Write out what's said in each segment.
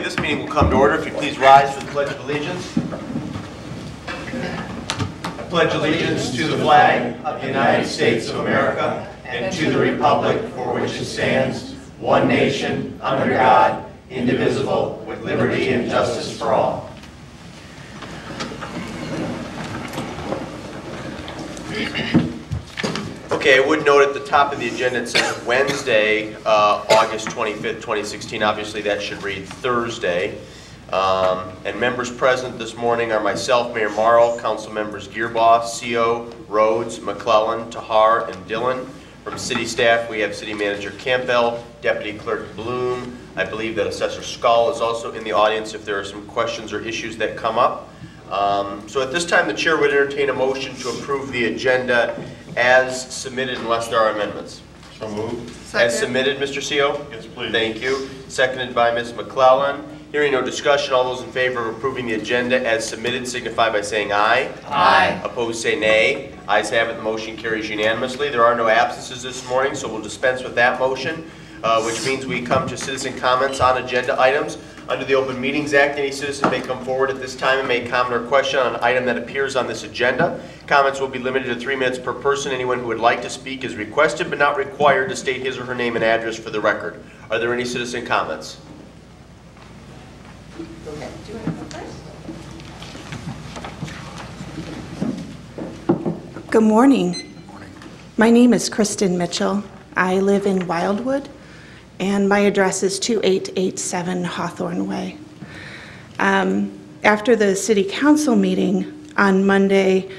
This meeting will come to order. If you please rise for the Pledge of Allegiance. I pledge allegiance to the flag of the United States of America and to the republic for which it stands, one nation, under God, indivisible, with liberty and justice for all. Okay, I would note at the top of the agenda it says Wednesday, August 25th, 2016. Obviously that should read Thursday. And members present this morning are myself, Mayor Morrow, Council members Gearboss, CO, Rhodes, McClellan, Tahar, and Dillon. From city staff, we have City Manager Campbell, Deputy Clerk Bloom. I believe that Assessor Skull is also in the audience if there are some questions or issues that come up. So at this time, the chair would entertain a motion to approve the agenda as submitted unless there are amendments. So moved. Second. As submitted, Mr. CO? Yes, please. Thank you. Seconded by Ms. McClellan. Hearing no discussion, all those in favor of approving the agenda as submitted signify by saying aye. Aye. Opposed say nay. Ayes have it, the motion carries unanimously. There are no absences this morning, so we'll dispense with that motion, which means we come to citizen comments on agenda items. Under the Open Meetings Act, any citizen may come forward at this time and make comment or question on an item that appears on this agenda. Comments will be limited to 3 minutes per person. Anyone who would like to speak is requested but not required to state his or her name and address for the record. Are there any citizen comments? Go ahead. Do you want to go first? Good morning. My name is Kristen Mitchell. I live in Wildwood, and my address is 2887 Hawthorne Way. After the City Council meeting on Monday,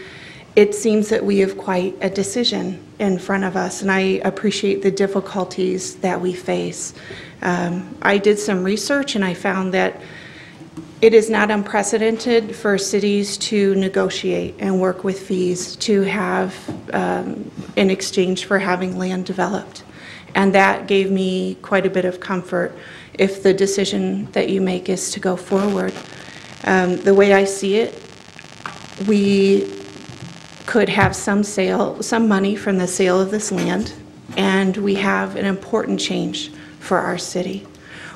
it seems that we have quite a decision in front of us, and I appreciate the difficulties that we face. I did some research, and I found that it is not unprecedented for cities to negotiate and work with fees to have in exchange for having land developed. And that gave me quite a bit of comfort if the decision that you make is to go forward. The way I see it, we could have some money from the sale of this land, and we have an important change for our city.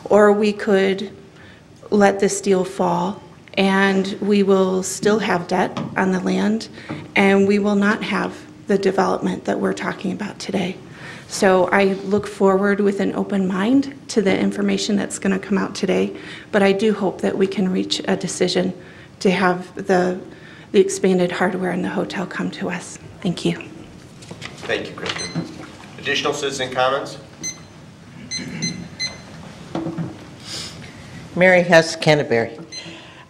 Or we could let this deal fall, and we will still have debt on the land, and we will not have the development that we're talking about today. So I look forward with an open mind to the information that's going to come out today, but I do hope that we can reach a decision to have the expanded hardware in the hotel come to us. Thank you. Thank you, Kristen. Additional citizen comments? Mary Hess, Canterbury.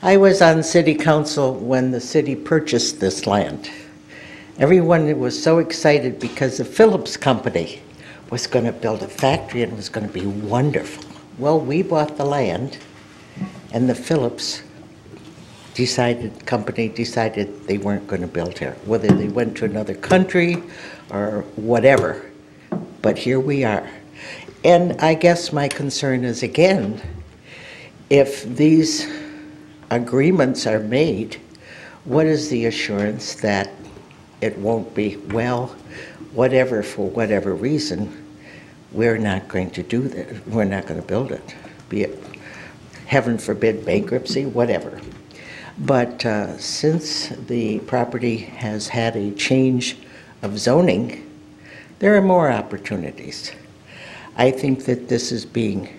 I was on City Council when the city purchased this land. Everyone was so excited because the Phillips Company was going to build a factory and it was going to be wonderful. Well, we bought the land, and the Phillips company decided they weren't going to build here, whether they went to another country or whatever. But here we are. And I guess my concern is, again, if these agreements are made, what is the assurance that it won't be, well, whatever, for whatever reason, we're not going to do that, we're not going to build it, be it, heaven forbid, bankruptcy, whatever. But since the property has had a change of zoning, there are more opportunities. I think that this is being,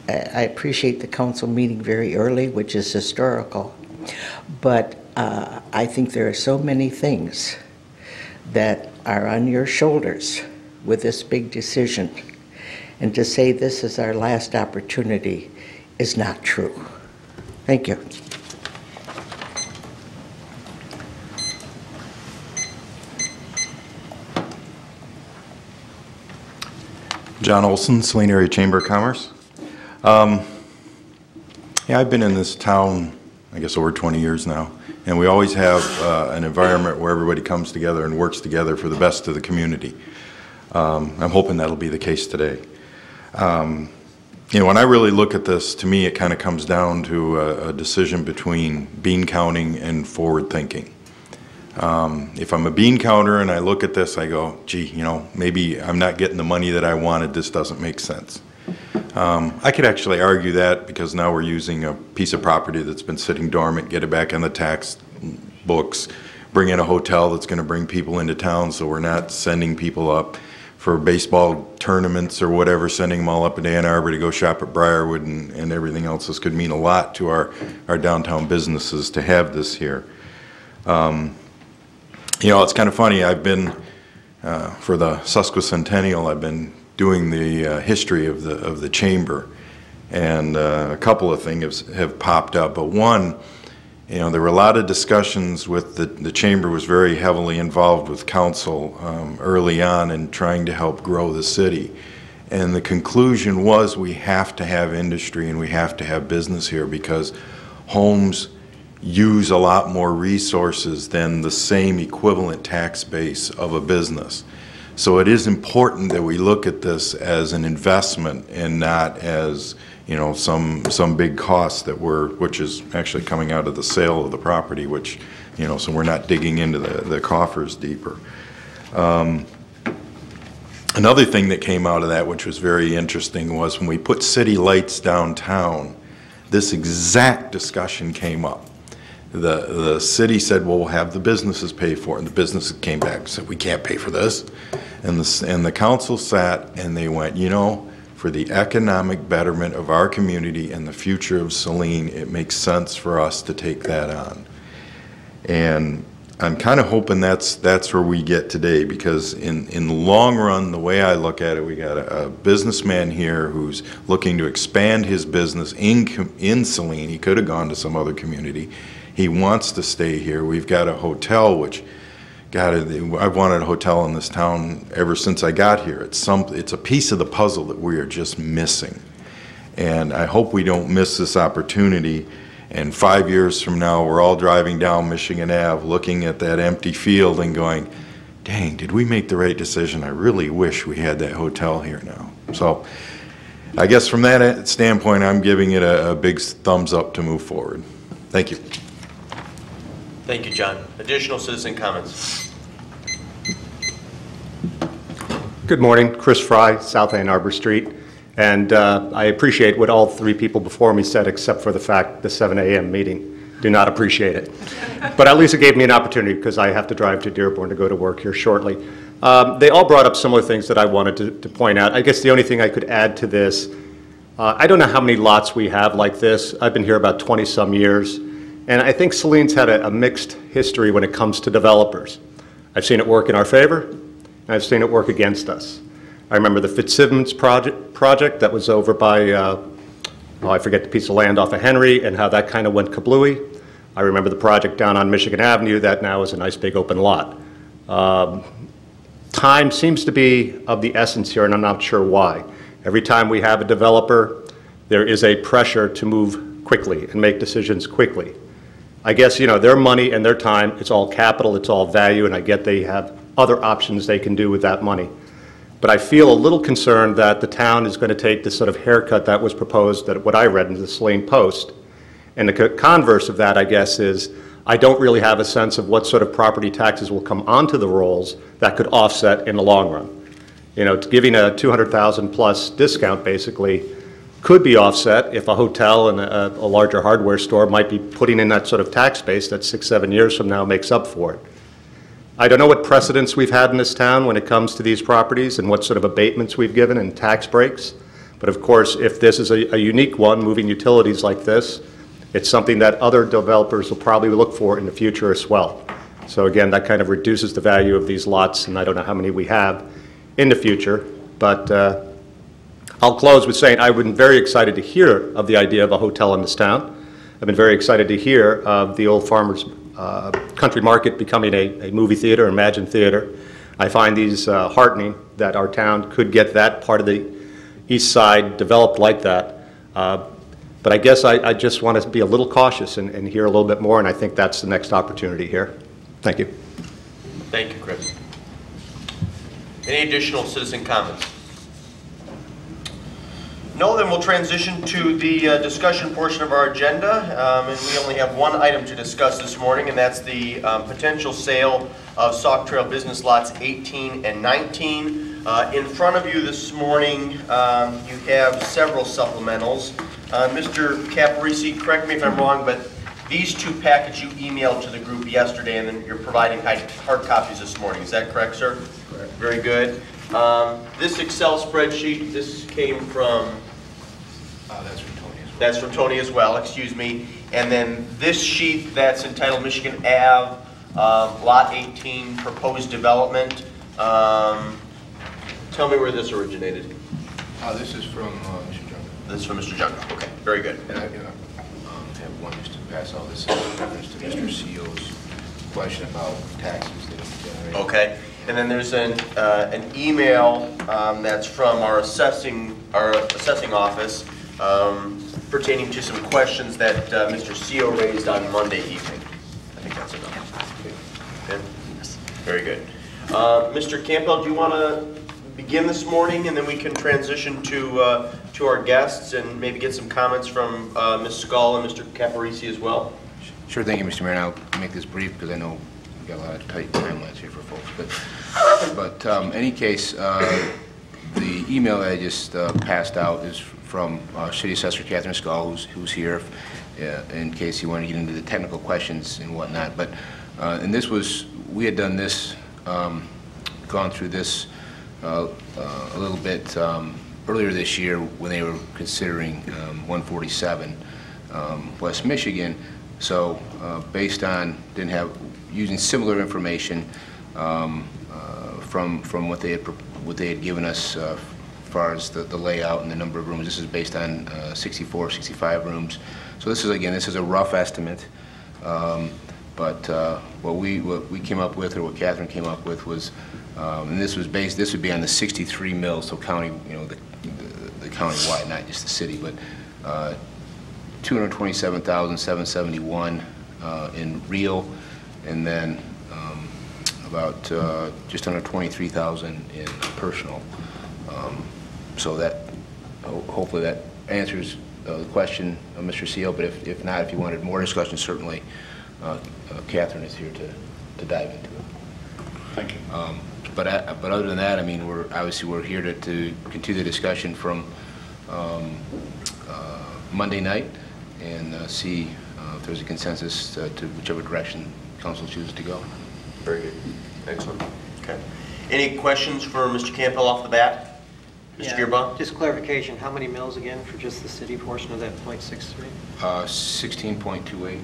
I appreciate the council meeting very early, which is historical, but I think there are so many things that are on your shoulders with this big decision, and to say this is our last opportunity is not true. Thank you. John Olson, Saline Area Chamber of Commerce. Yeah, I've been in this town, I guess, over 20 years now, and we always have an environment where everybody comes together and works together for the best of the community. I'm hoping that'll be the case today. You know, when I really look at this, to me, it kind of comes down to a decision between bean counting and forward thinking. If I'm a bean counter and I look at this, I go, gee, you know, maybe I'm not getting the money that I wanted. This doesn't make sense. I could actually argue that because now we're using a piece of property that's been sitting dormant, get it back on the tax books, bring in a hotel that's going to bring people into town, so we're not sending people up for baseball tournaments or whatever, sending them all up in Ann Arbor to go shop at Briarwood and everything else. This could mean a lot to our downtown businesses to have this here. You know, it's kind of funny. I've been, for the Sesquicentennial, I've been doing the history of the chamber, and a couple of things have popped up. But one, you know, there were a lot of discussions with the chamber was very heavily involved with council early on in trying to help grow the city. And the conclusion was we have to have industry and we have to have business here because homes use a lot more resources than the same equivalent tax base of a business. So it is important that we look at this as an investment and not as, you know, some big cost which is actually coming out of the sale of the property, which, you know, so we're not digging into the coffers deeper. Another thing that came out of that, which was very interesting, was when we put city lights downtown, this exact discussion came up. The city said, well, we'll have the businesses pay for it, and the businesses came back and said, we can't pay for this. And the council sat and they went, you know, for the economic betterment of our community and the future of Saline, it makes sense for us to take that on. And I'm kind of hoping that's where we get today, because in the long run, the way I look at it, we got a businessman here who's looking to expand his business in Saline. He could have gone to some other community. He wants to stay here. We've got a hotel, which, God, I've wanted a hotel in this town ever since I got here. It's a piece of the puzzle that we are just missing. And I hope we don't miss this opportunity. And 5 years from now, we're all driving down Michigan Ave, looking at that empty field and going, dang, did we make the right decision? I really wish we had that hotel here now. So I guess from that standpoint, I'm giving it a big thumbs up to move forward. Thank you. Thank you, John. Additional citizen comments? Good morning. Chris Fry, South Ann Arbor Street. And I appreciate what all three people before me said, except for the fact the 7 a.m. meeting. Do not appreciate it. But at least it gave me an opportunity, because I have to drive to Dearborn to go to work here shortly. They all brought up similar things that I wanted to point out. I guess the only thing I could add to this, I don't know how many lots we have like this. I've been here about 20-some years. And I think Saline's had a mixed history when it comes to developers. I've seen it work in our favor, and I've seen it work against us. I remember the Fitzsimmons project that was over by, I forget the piece of land off of Henry, and how that kind of went kablooey. I remember the project down on Michigan Avenue that now is a nice big open lot. Time seems to be of the essence here, and I'm not sure why. Every time we have a developer, there is a pressure to move quickly and make decisions quickly. I guess, you know, their money and their time, it's all capital, it's all value, and I get they have other options they can do with that money. But I feel a little concerned that the town is going to take this sort of haircut that was proposed, that what I read in the Saline Post. And the converse of that, I guess, is I don't really have a sense of what sort of property taxes will come onto the rolls that could offset in the long run. You know, giving a $200,000 plus discount basically could be offset if a hotel and a larger hardware store might be putting in that sort of tax base that 6-7 years from now makes up for it. I don't know what precedents we've had in this town when it comes to these properties and what sort of abatements we've given and tax breaks. But of course, if this is a unique one, moving utilities like this, it's something that other developers will probably look for in the future as well. So again, that kind of reduces the value of these lots, and I don't know how many we have in the future, but I'll close with saying I've been very excited to hear of the idea of a hotel in this town. I've been very excited to hear of the Old Farmers Country Market becoming a movie theater, Imagine Theater. I find these heartening that our town could get that part of the east side developed like that. But I guess I just want to be a little cautious and hear a little bit more, and I think that's the next opportunity here. Thank you. Thank you, Chris. Any additional citizen comments? No, then we'll transition to the discussion portion of our agenda. And we only have one item to discuss this morning, and that's the potential sale of Sauk Trail Business Lots 18 and 19. In front of you this morning, you have several supplementals. Mr. Caparisi, correct me if I'm wrong, but these two packets you emailed to the group yesterday, and then you're providing hard copies this morning. Is that correct, sir? Correct. Very good. This Excel spreadsheet, this came from... That's from Tony as well. That's from Tony as well, excuse me. And then this sheet that's entitled Michigan Ave, Lot 18, Proposed Development. Tell me where this originated. This is from Mr. Junker. This is from Mr. Junker. Okay, very good. And I have one just to pass out. This is in reference to Mr. CEO's question about taxes that he generated. Okay, and then there's an email that's from our assessing office pertaining to some questions that Mr. CEO raised on Monday evening. I think that's enough. Okay. Very good. Mr. Campbell, do you want to begin this morning, and then we can transition to our guests and maybe get some comments from Ms. Skull and Mr. Caparisi as well? Sure, thank you, Mr. Mayor. And I'll make this brief because I know we've got a lot of tight timelines here for folks. But in any case, the email that I just passed out is from City Assessor Catherine Skull, who's here in case you want to get into the technical questions and whatnot. But and this was, we had done this, gone through this a little bit earlier this year when they were considering 147 West Michigan. So based on, using similar information from what they had given us as far as the layout and the number of rooms. This is based on 64, 65 rooms. So this is, again, this is a rough estimate. But what we came up with, or what Catherine came up with, was, and this would be on the 63 mills, so county, the county-wide, not just the city, but 227,771 in real, and then about just under 23,000 in personal. So that hopefully that answers the question of Mr. Seal. But if not, if you wanted more discussion, certainly Catherine is here to dive into it. Thank you. But other than that, I mean, we're here to continue the discussion from Monday night and see if there's a consensus to whichever direction council chooses to go. Very good. Excellent. Okay. Any questions for Mr. Campbell off the bat? Mr. Gearbaugh? Just clarification, how many mills again for just the city portion of that .63? 16.28. 16.28.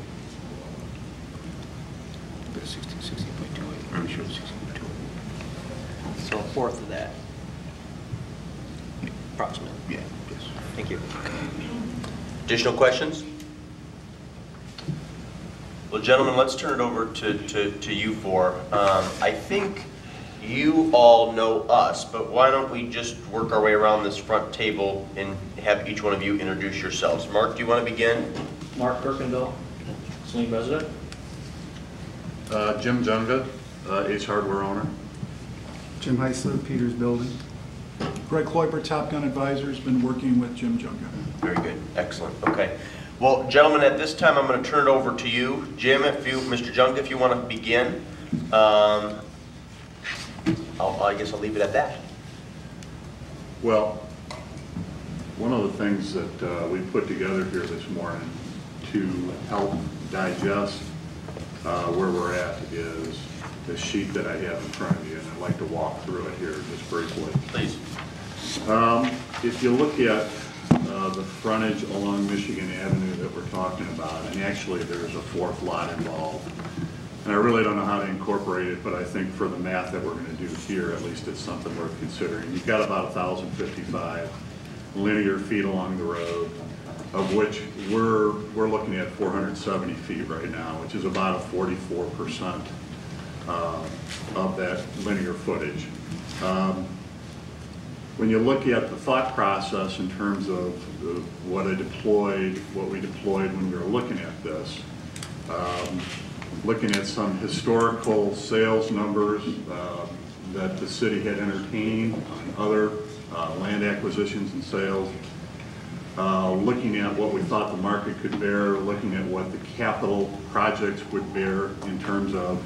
Pretty sure it's 16.28. So a fourth of that, approximately. Yeah. Yes. Thank you. Additional questions? Well, gentlemen, let's turn it over to you four. I think you all know us, but why don't we just work our way around this front table and have each one of you introduce yourselves. Mark, do you want to begin? Mark Kirkendall, Saline resident. Jim Junga, Ace Hardware owner. Jim Heisler, Peters Building. Greg Kloiper, Top Gun Advisors, been working with Jim Junga. Very good. Excellent. Okay. Well, gentlemen, at this time, I'm going to turn it over to you. Jim, Mr. Junga, if you want to begin. I guess I'll leave it at that. Well, one of the things that we put together here this morning to help digest where we're at is the sheet that I have in front of you, and I'd like to walk through it here just briefly. Please. If you look at the frontage along Michigan Avenue that we're talking about, and actually there's a fourth lot involved, and I really don't know how to incorporate it, but I think for the math that we're going to do here, at least it's something worth considering. You've got about 1,055 linear feet along the road, of which we're looking at 470 feet right now, which is about a 44% of that linear footage. When you look at the thought process in terms of what we deployed when we were looking at this, looking at some historical sales numbers that the city had entertained on other land acquisitions and sales, looking at what we thought the market could bear, looking at what the capital projects would bear in terms of,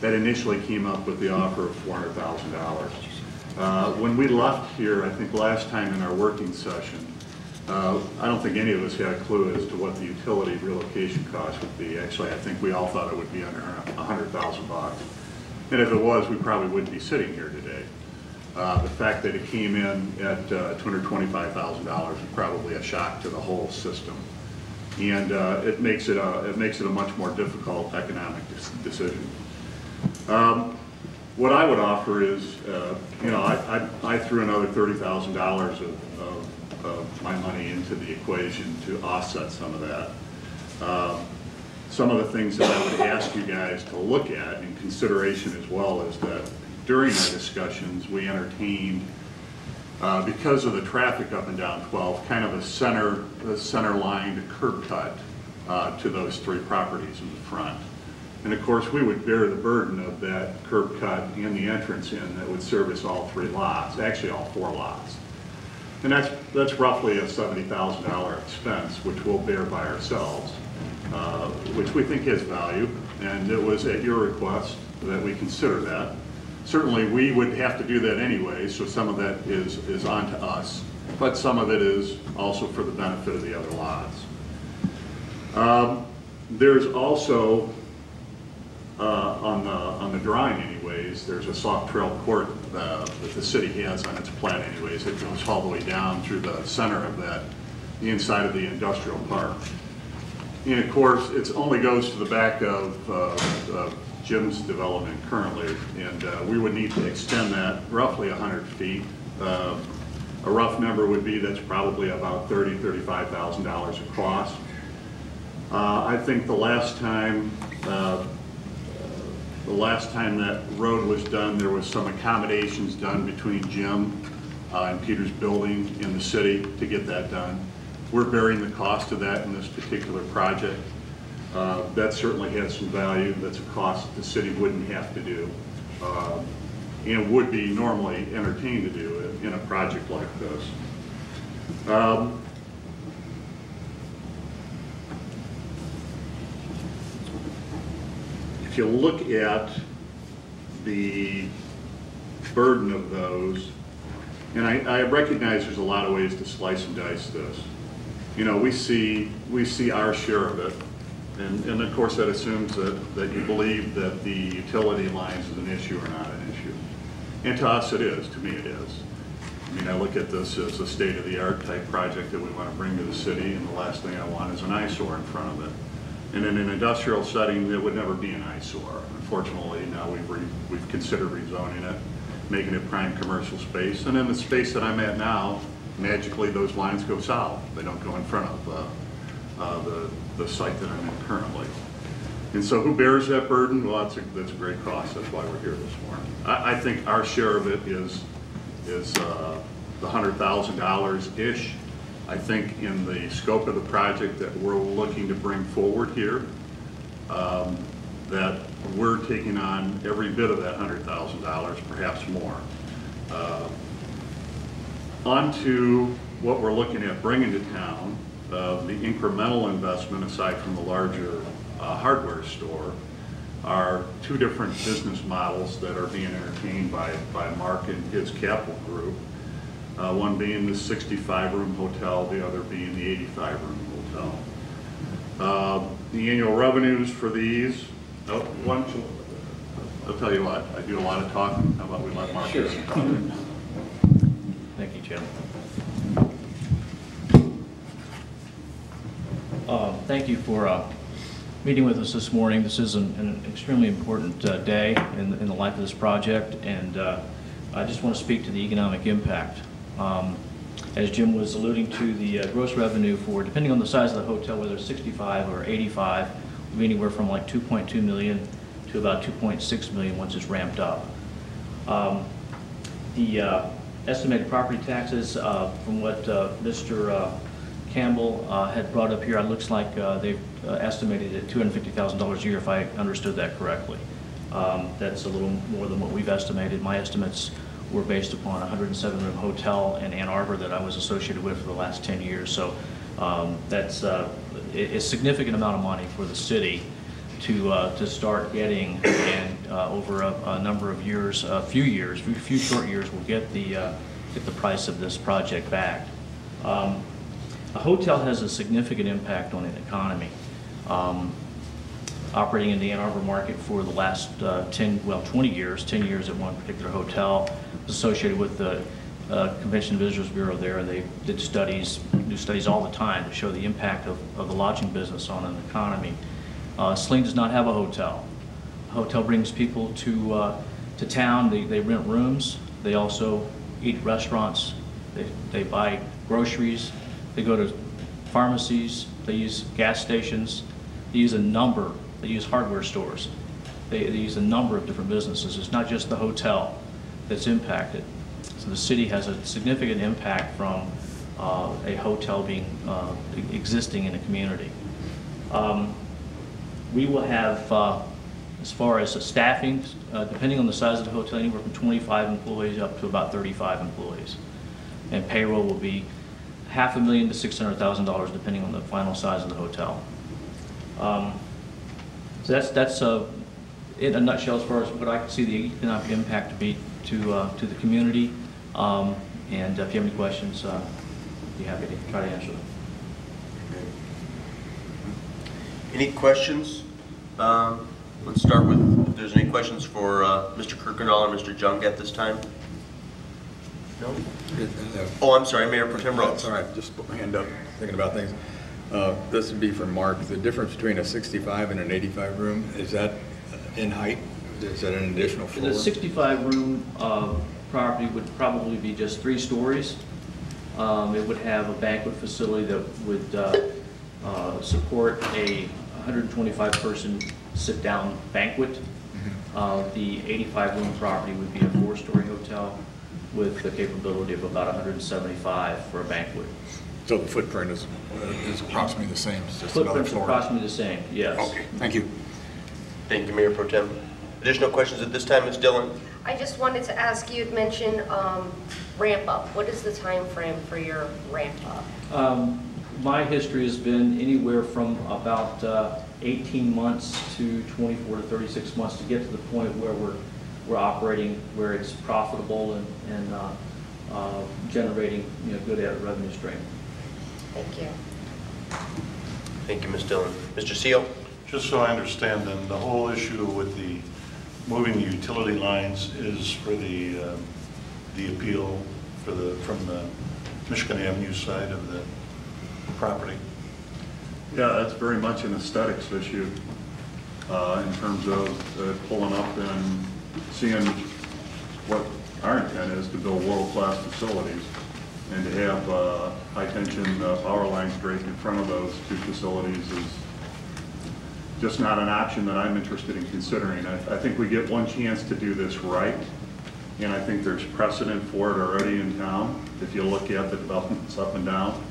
that initially came up with the offer of $400,000. When we left here, I think last time in our working session, I don't think any of us had a clue as to what the utility relocation cost would be. Actually, I think we all thought it would be under $100,000. And if it was, we probably wouldn't be sitting here today. The fact that it came in at $225,000 is probably a shock to the whole system. And it makes it a much more difficult economic decision. What I would offer is, I threw another $30,000 of my money into the equation to offset some of that. Some of the things that I would ask you guys to look at in consideration as well is that during our discussions, we entertained, because of the traffic up and down 12, kind of a center line curb cut to those three properties in the front. And of course, we would bear the burden of that curb cut and the entrance in that would service all three lots, actually all four lots. And that's roughly a $70,000 expense, which we'll bear by ourselves, which we think has value. And it was at your request that we consider that. Certainly, we would have to do that anyway, so some of that is on to us, but some of it is also for the benefit of the other lots. There's also, on the drawing anyways, there's a soft trail court that the city has on its plat anyways. It goes all the way down through the center of that, the inside of the industrial park. And of course, it only goes to the back of Jim's development currently, and we would need to extend that roughly 100 feet. A rough number would be that's probably about $35,000 across. I think the last time that road was done, there was some accommodations done between Jim and Peter's building in the city to get that done. We're bearing the cost of that in this particular project. That certainly has some value. That's a cost the city wouldn't have to do and would be normally entertained to do in a project like this. If you look at the burden of those, and I recognize there's a lot of ways to slice and dice this. You know, we see our share of it, and of course that assumes that you believe that the utility lines is an issue or not an issue. And to us it is, to me it is. I mean, I look at this as a state-of-the-art type project that we want to bring to the city, and the last thing I want is an eyesore in front of it. And in an industrial setting, it would never be an eyesore. Unfortunately, now we've considered rezoning it, making it prime commercial space. And in the space that I'm at now, magically those lines go south. They don't go in front of the site that I'm in currently. And so who bears that burden? Well, that's a great cost. That's why we're here this morning. I think our share of it is the $100,000-ish. I think in the scope of the project that we're looking to bring forward here, that we're taking on every bit of that $100,000, perhaps more. On to what we're looking at bringing to town, the incremental investment, aside from the larger hardware store, are two different business models that are being entertained by Mark and his capital group. One being the 65-room hotel, the other being the 85-room hotel. The annual revenues for these, I'll tell you what, I do a lot of talking. How about we let Mark do some talking? Thank you, Jim. Thank you for meeting with us this morning. This is an extremely important day in the life of this project, and I just want to speak to the economic impact. As Jim was alluding to, the gross revenue for, depending on the size of the hotel, whether it's 65 or 85, will be anywhere from like 2.2 million to about 2.6 million once it's ramped up. The estimated property taxes, from what Mr. Campbell had brought up here, it looks like they've estimated at $250,000 a year, if I understood that correctly. That's a little more than what we've estimated. My estimates were based upon a 107-room hotel in Ann Arbor that I was associated with for the last 10 years. So that's a significant amount of money for the city to start getting, and over a number of years, a few short years, we'll get the price of this project back. A hotel has a significant impact on an economy. Operating in the Ann Arbor market for the last 20 years, 10 years at one particular hotel, was associated with the Convention and Visitors Bureau there, and they did studies, do studies all the time to show the impact of the lodging business on an economy. Saline does not have a hotel. A hotel brings people to town. They rent rooms. They also eat at restaurants. They buy groceries. They go to pharmacies. They use gas stations. They use they use hardware stores. They use a number of different businesses. It's not just the hotel that's impacted. So the city has a significant impact from a hotel being existing in a community. We will have, as far as staffing, depending on the size of the hotel, anywhere from 25 employees up to about 35 employees. And payroll will be $500,000 to $600,000 depending on the final size of the hotel. So that's in a nutshell as far as what I can see the economic impact to be to the community. And if you have any questions, I'd be happy to try to answer them. Any questions? Let's start with, if there's any questions for Mr. Kirkendall or Mr. Jung at this time? No? Oh, I'm sorry, Mayor Pro Tem Rhodes. All right, just put my hand up, thinking about things. This would be for Mark. The difference between a 65 and an 85 room, is that in height? Is that an additional floor? The 65-room property would probably be just 3 stories. It would have a banquet facility that would support a 125-person sit-down banquet. The 85-room property would be a 4-story hotel with the capability of about 175 for a banquet. So the footprint is approximately the same? It's just another floor? Approximately the same, yes. Okay, thank you. Thank you, Mayor Pro Tem. Additional questions at this time, Ms. Dillon? I just wanted to ask, you had mentioned ramp up. What is the time frame for your ramp up? My history has been anywhere from about 18 months to 24 to 36 months to get to the point where we're operating, where it's profitable and generating good revenue stream. Thank you. Thank you, Ms. Dillon. Mr. Seal? Just so I understand, then, the whole issue with the moving the utility lines is for the appeal from the Michigan Avenue side of the property? Yeah, that's very much an aesthetics issue in terms of pulling up and seeing what our intent is to build world-class facilities, and to have high-tension power lines draped in front of those 2 facilities is just not an option that I'm interested in considering. I think we get one chance to do this right, and I think there's precedent for it already in town if you look at the developments up and down.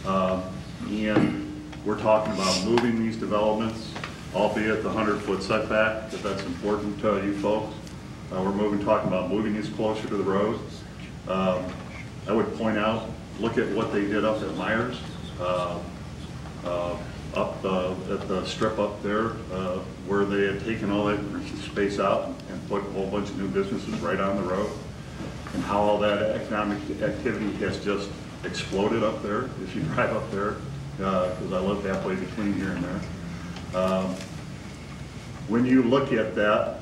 And we're talking about moving these developments, albeit the 100-foot setback, if that's important to you folks. We're talking about moving these closer to the road. I would point out, look at what they did up at Myers, up at the strip up there, where they had taken all that space out and put a whole bunch of new businesses right on the road, and how all that economic activity has just exploded up there, if you drive up there, because I live halfway between here and there. When you look at that,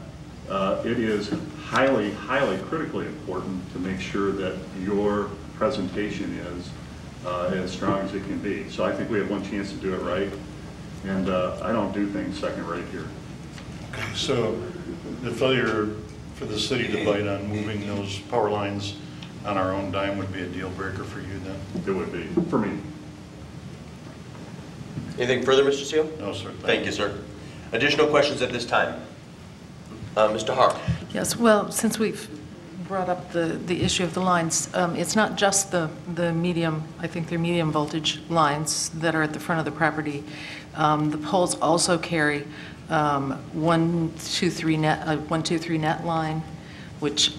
it is highly, highly critically important to make sure that your presentation is as strong as it can be. So I think we have one chance to do it right, and I don't do things second rate here. Okay, so the failure for the city to bite on moving those power lines on our own dime would be a deal breaker for you then? It would be, for me. Anything further, Mr. Seal? No, sir. Thank you, sir. Additional questions at this time? Mr. Har? Yes, well, since we've brought up the issue of the lines, it's not just the medium, I think they're medium voltage lines that are at the front of the property. The poles also carry 123 net line, which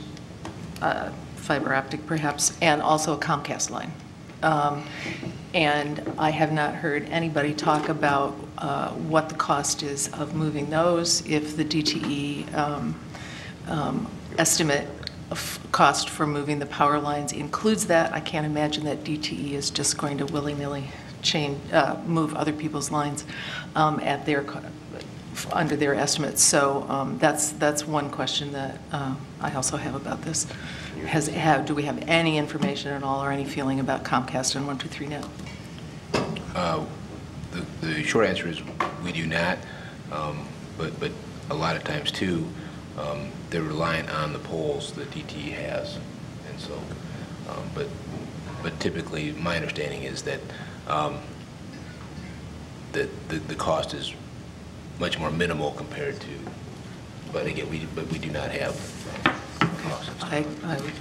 fiber optic perhaps, and also a Comcast line. And I have not heard anybody talk about what the cost is of moving those, if the DTE estimate of cost for moving the power lines includes that. I can't imagine that DTE is just going to willy-nilly move other people's lines at their under their estimates. So that's one question that I also have about this. Do we have any information at all or any feeling about Comcast and 123 now? The short answer is we do not, but a lot of times too, they're reliant on the poles that DTE has, and so, but typically my understanding is that the cost is much more minimal compared to, but again, we do not have costs. I would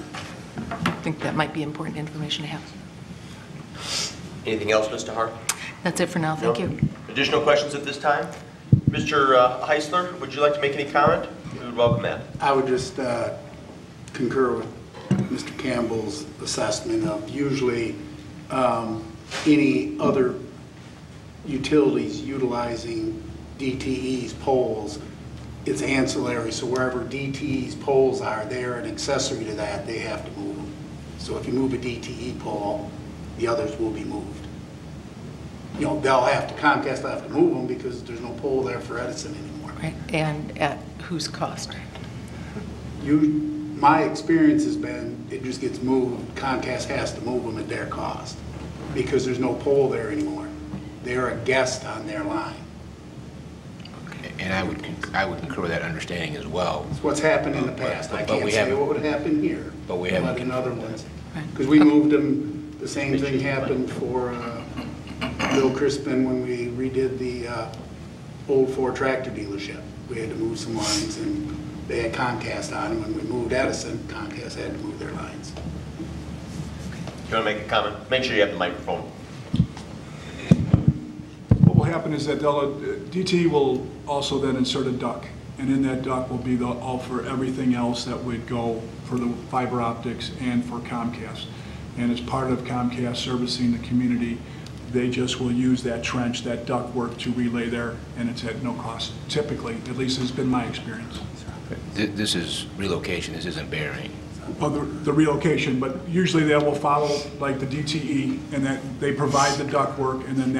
think that might be important information to have. Anything else, Mr. Hart? That's it for now. Thank you. Additional questions at this time? Mr. Heisler, would you like to make any comment? We would welcome that. I would just concur with Mr. Campbell's assessment of usually any other utilities utilizing DTE's poles, it's ancillary, so wherever DTE's poles are, they're an accessory to that, they have to move them. So if you move a DTE pole, the others will be moved. You know, Comcast will have to move them because there's no pole there for Edison anymore. Right, and at whose cost? My experience has been, it just gets moved, Comcast has to move them at their cost because there's no pole there anymore. They're a guest on their line. And I would concur with that understanding as well. It's what's happened in the past. I can't say what would happen here, but we haven't in other ones. Because we moved them, the same thing happened for Bill Crispin when we redid the old Ford tractor dealership. We had to move some lines and they had Comcast on them. When we moved Edison, Comcast had to move their lines. You want to make a comment? Make sure you have the microphone. What will happen is that DT will also then insert a duct, and in that duct will be all for everything else that would go for the fiber optics and for Comcast. And as part of Comcast servicing the community, they just will use that trench, that duct work to relay there, and it's at no cost, typically. At least it's been my experience. This is relocation, this isn't burying. Well, the relocation, but usually they will follow like the DTE, and that they provide the duct work, and then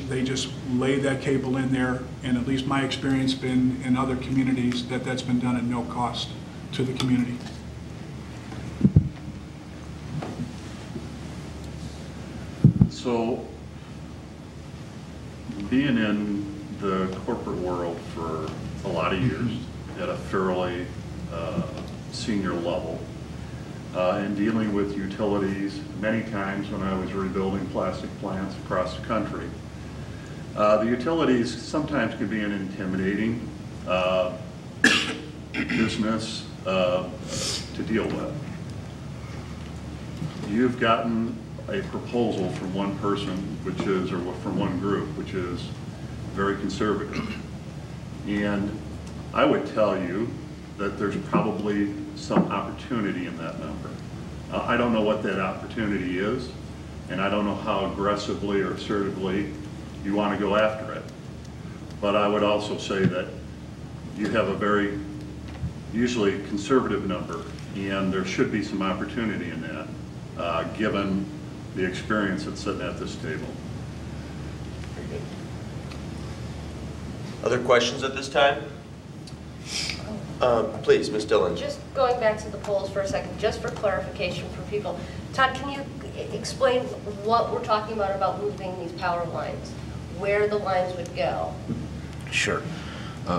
they just lay that cable in there. And at least my experience been in other communities that's been done at no cost to the community. So, being in the corporate world for a lot of years at a fairly senior level, and dealing with utilities many times when I was rebuilding plastic plants across the country, the utilities sometimes can be an intimidating business to deal with. You've gotten a proposal from one person, or from one group, which is very conservative. And I would tell you that there's probably some opportunity in that number. I don't know what that opportunity is, and I don't know how aggressively or assertively you want to go after it. But I would also say that you have a very, usually conservative number, and there should be some opportunity in that, given the experience that's sitting at this table. Very good. Other questions at this time? Please, Ms. Dillon. Just going back to the polls for a second, just for clarification for people. Todd, can you explain what we're talking about moving these power lines, where the lines would go? Sure.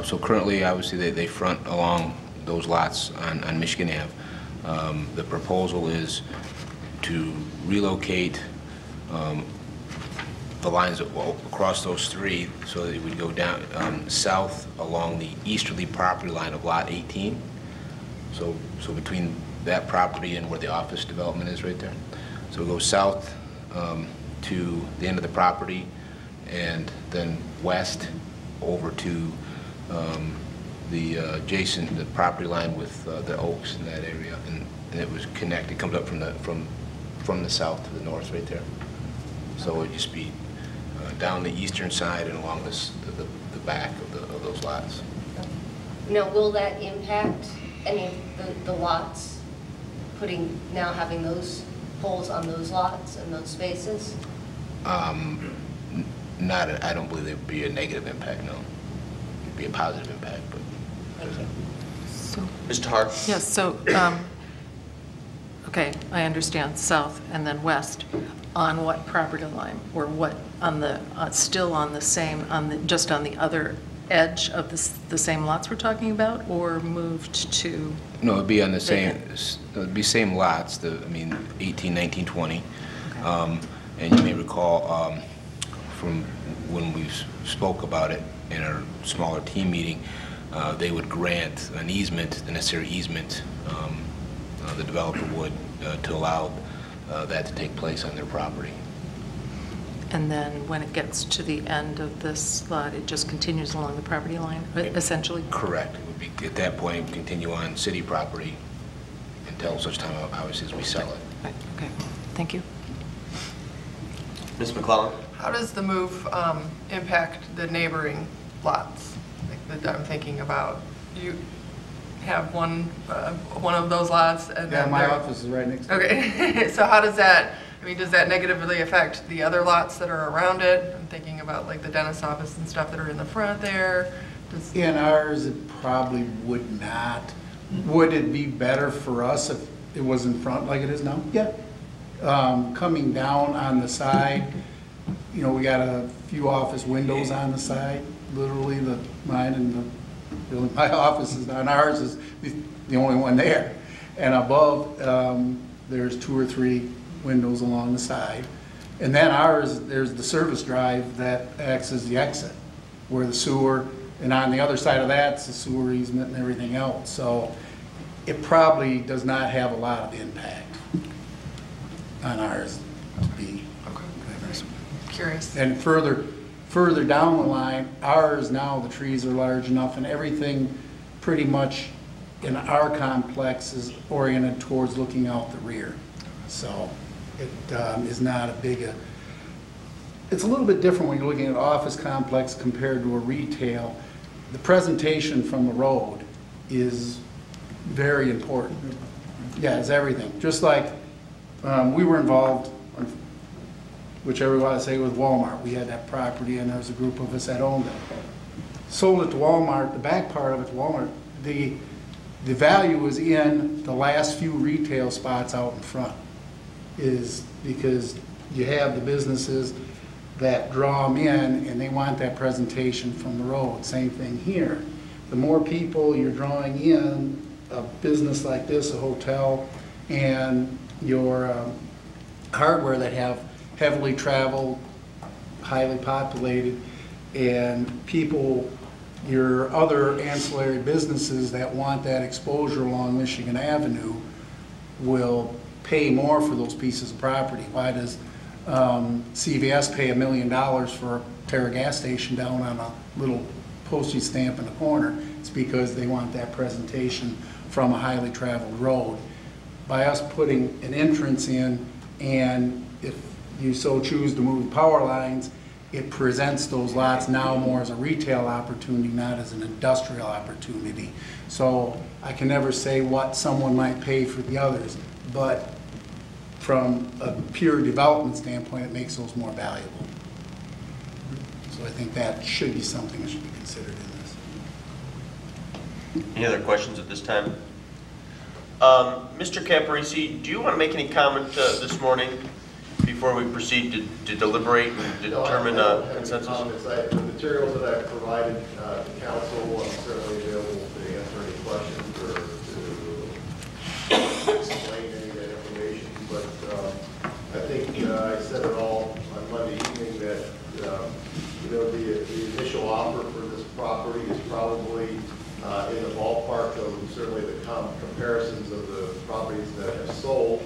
So currently, obviously, they front along those lots on Michigan Ave. The proposal is to relocate the lines across those three so that it would go down south along the easterly property line of Lot 18. So between that property and where the office development is right there. So we'll go south to the end of the property and then west over to the property line with the oaks in that area, and it was connected. It comes up from the south to the north right there. So it would just be down the eastern side and along the back of those lots. Now, will that impact any of the lots, having those poles on those lots and those spaces? I don't believe there would be a negative impact, no. It'd be a positive impact, but. Thank you. So, Mr. Hart? yes, so, okay, I understand, south and then west. On what property line, or what, on the, still on the same, just on the other edge of the same lots we're talking about, or moved to? No, it'd be on the same, it'd be same lots, 18, 19, 20. Okay. And you may recall from when we spoke about it in our smaller team meeting, they would grant an easement, the necessary easement, the developer would, to allow that to take place on their property. And then when it gets to the end of this lot, it just continues along the property line, essentially? Correct. It would be, at that point, it would continue on city property until such time, obviously, as we sell it. Right. Okay, thank you. Ms. McClellan? How does the move impact the neighboring lots that I'm thinking about? You have one of those lots, and Yeah, then my office is right next to it. Okay, so how does that, does that negatively affect the other lots that are around it? I'm thinking about like the dentist office and stuff that are in the front there. In ours, it probably would not. Would it be better for us if it was in front like it is now? Yeah. Coming down on the side, we got a few office windows on the side, literally mine and my office is on ours is the only one there. And above, there's 2 or 3 windows along the side. And then ours, there's the service drive that acts as the exit, where the sewer, and on the other side of that's the sewer easement and everything else. So it probably does not have a lot of impact on ours to be. Okay. Curious. And further down the line, ours now, the trees are large enough and everything pretty much in our complex is oriented towards looking out the rear. So it is not a big, it's a little bit different when you're looking at an office complex compared to a retail. The presentation from the road is very important. Yeah, it's everything. Just like we were involved, whichever you want to say, with Walmart. We had that property and there was a group of us that owned it. Sold it to Walmart, the back part of it to Walmart. The value was in the last few retail spots out in front, is because you have the businesses that draw them in and they want that presentation from the road. Same thing here. The more people you're drawing in, a business like this, a hotel, and your hardware that have heavily traveled, highly populated, and people, your other ancillary businesses that want that exposure along Michigan Avenue will pay more for those pieces of property. Why does CVS pay $1 million for a Terra gas station down on a little postage stamp in the corner? It's because they want that presentation from a highly traveled road. By us putting an entrance in, and if you so choose to move power lines, it presents those lots now more as a retail opportunity, not as an industrial opportunity. So I can never say what someone might pay for the others, but from a pure development standpoint, it makes those more valuable. So I think that should be something that should be considered in this. Any other questions at this time? Mr. Caparisi, do you want to make any comment this morning before we proceed to deliberate and determine consensus? The materials that I've provided to council, I'm certainly available to answer any questions or to explain any of that information. But I think I said it all on Monday evening that the initial offer for this property is probably in the ballpark of certainly the comparisons of the properties that have sold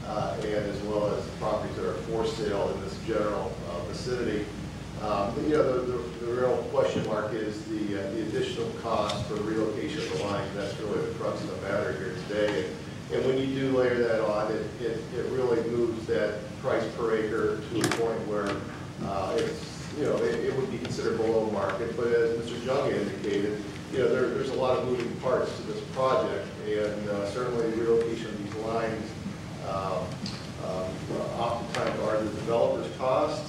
and as well as the properties that are for sale in this general vicinity. The real question mark is the additional cost for the relocation of the lines. That's really the crux of the matter here today. And when you do layer that on, it really moves that price per acre to a point where where it's, it would be considered below market, but as Mr. Jung indicated, there's a lot of moving parts to this project, and certainly the relocation of these lines oftentimes are the developer's cost,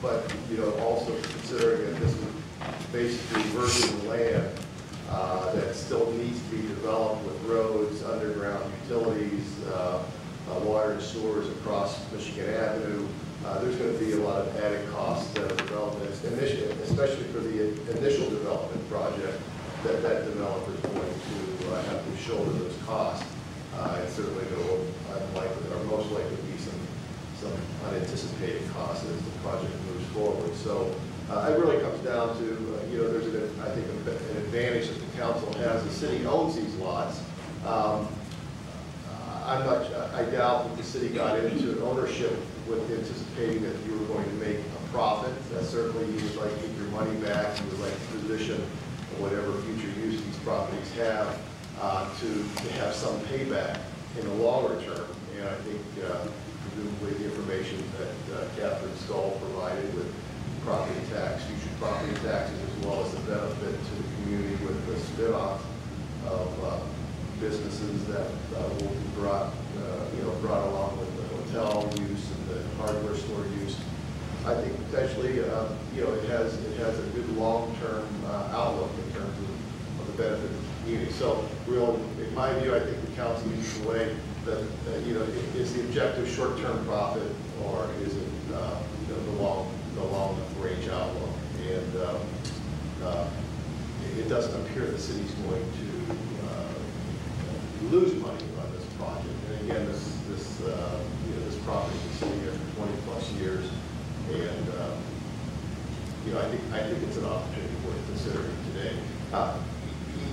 but also considering that this is basically virgin land that still needs to be developed with roads, underground utilities, water and sewers across Michigan Avenue. There's going to be a lot of added costs that are developed, especially for the initial development project, that developer is going to have to shoulder those costs. And certainly there will most likely be some unanticipated costs as the project moves forward. So it really comes down to, there's I think an advantage that the council has. The city owns these lots. I doubt that the city got into an ownership with anticipating that you were going to make a profit. Certainly you would like to get your money back. You would like to position whatever future use these properties have to have some payback in the longer term. And I think presumably the information that Catherine Stoll provided with property tax, future property taxes, as well as the benefit to the community with the spin-off of businesses that will be brought along with the hotel use and the hardware store use. I think potentially, it has a good long-term outlook in terms of the benefit of the community. So, in my view, I think the council needs to weigh that, is the objective short-term profit, or is it the long-range outlook? And it doesn't appear the city's going to lose money on this project. And again, this property has been sitting here for 20 plus years, and I think it's an opportunity worth considering today.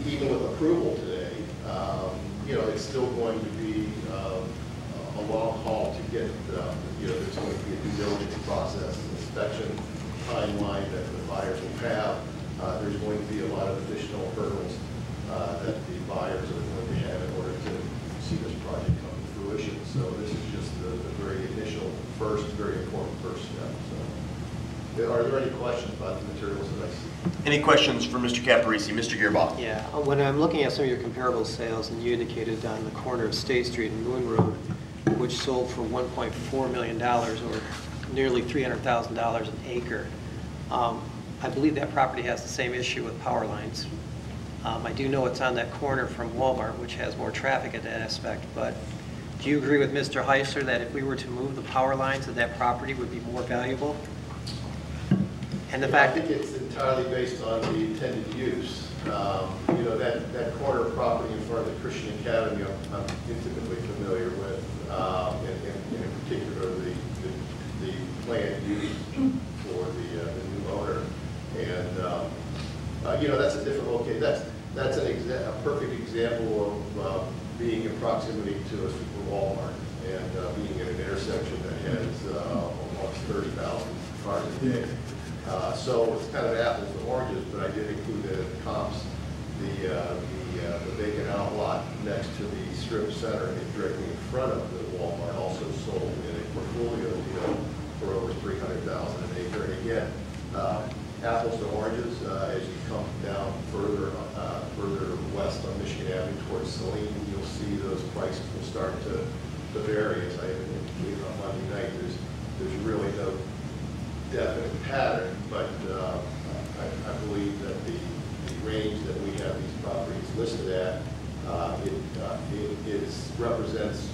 Even with approval today, it's still going to be a long haul to get. There's going to be a due diligence process, an inspection timeline that the buyers will have. There's going to be a lot of additional hurdles that the buyers are going to have in order to see this project come to fruition. So this is just the very initial, very important first step. So, are there any questions about the materials that I see? Any questions for Mr. Caparisi? Mr. Gearbaugh? Yeah, when I'm looking at some of your comparable sales, and you indicated on the corner of State Street and Moon Road, which sold for $1.4 million, or nearly $300,000 an acre. I believe that property has the same issue with power lines. I do know it's on that corner from Walmart, which has more traffic at that aspect, but do you agree with Mr. Heisler that if we were to move the power lines, that property would be more valuable? And the fact I think it's entirely based on the intended use. That corner property in front of the Christian Academy, I'm intimately familiar with, and in particular the planned use for the new owner. And that's a different location. That's a perfect example of being in proximity to a super Walmart and being at an intersection that has almost 30,000 cars a day. So it's kind of apples and oranges, but I did include in the comps the vacant outlot next to the strip center and directly in front of the Walmart also sold in a portfolio deal for over $300,000 an acre. And again, apples to oranges, as you come down further west on Michigan Avenue towards Saline, you'll see those prices will start to vary. As I indicated on Monday night, there's really no definite pattern, but I believe that the range that we have these properties listed at, it represents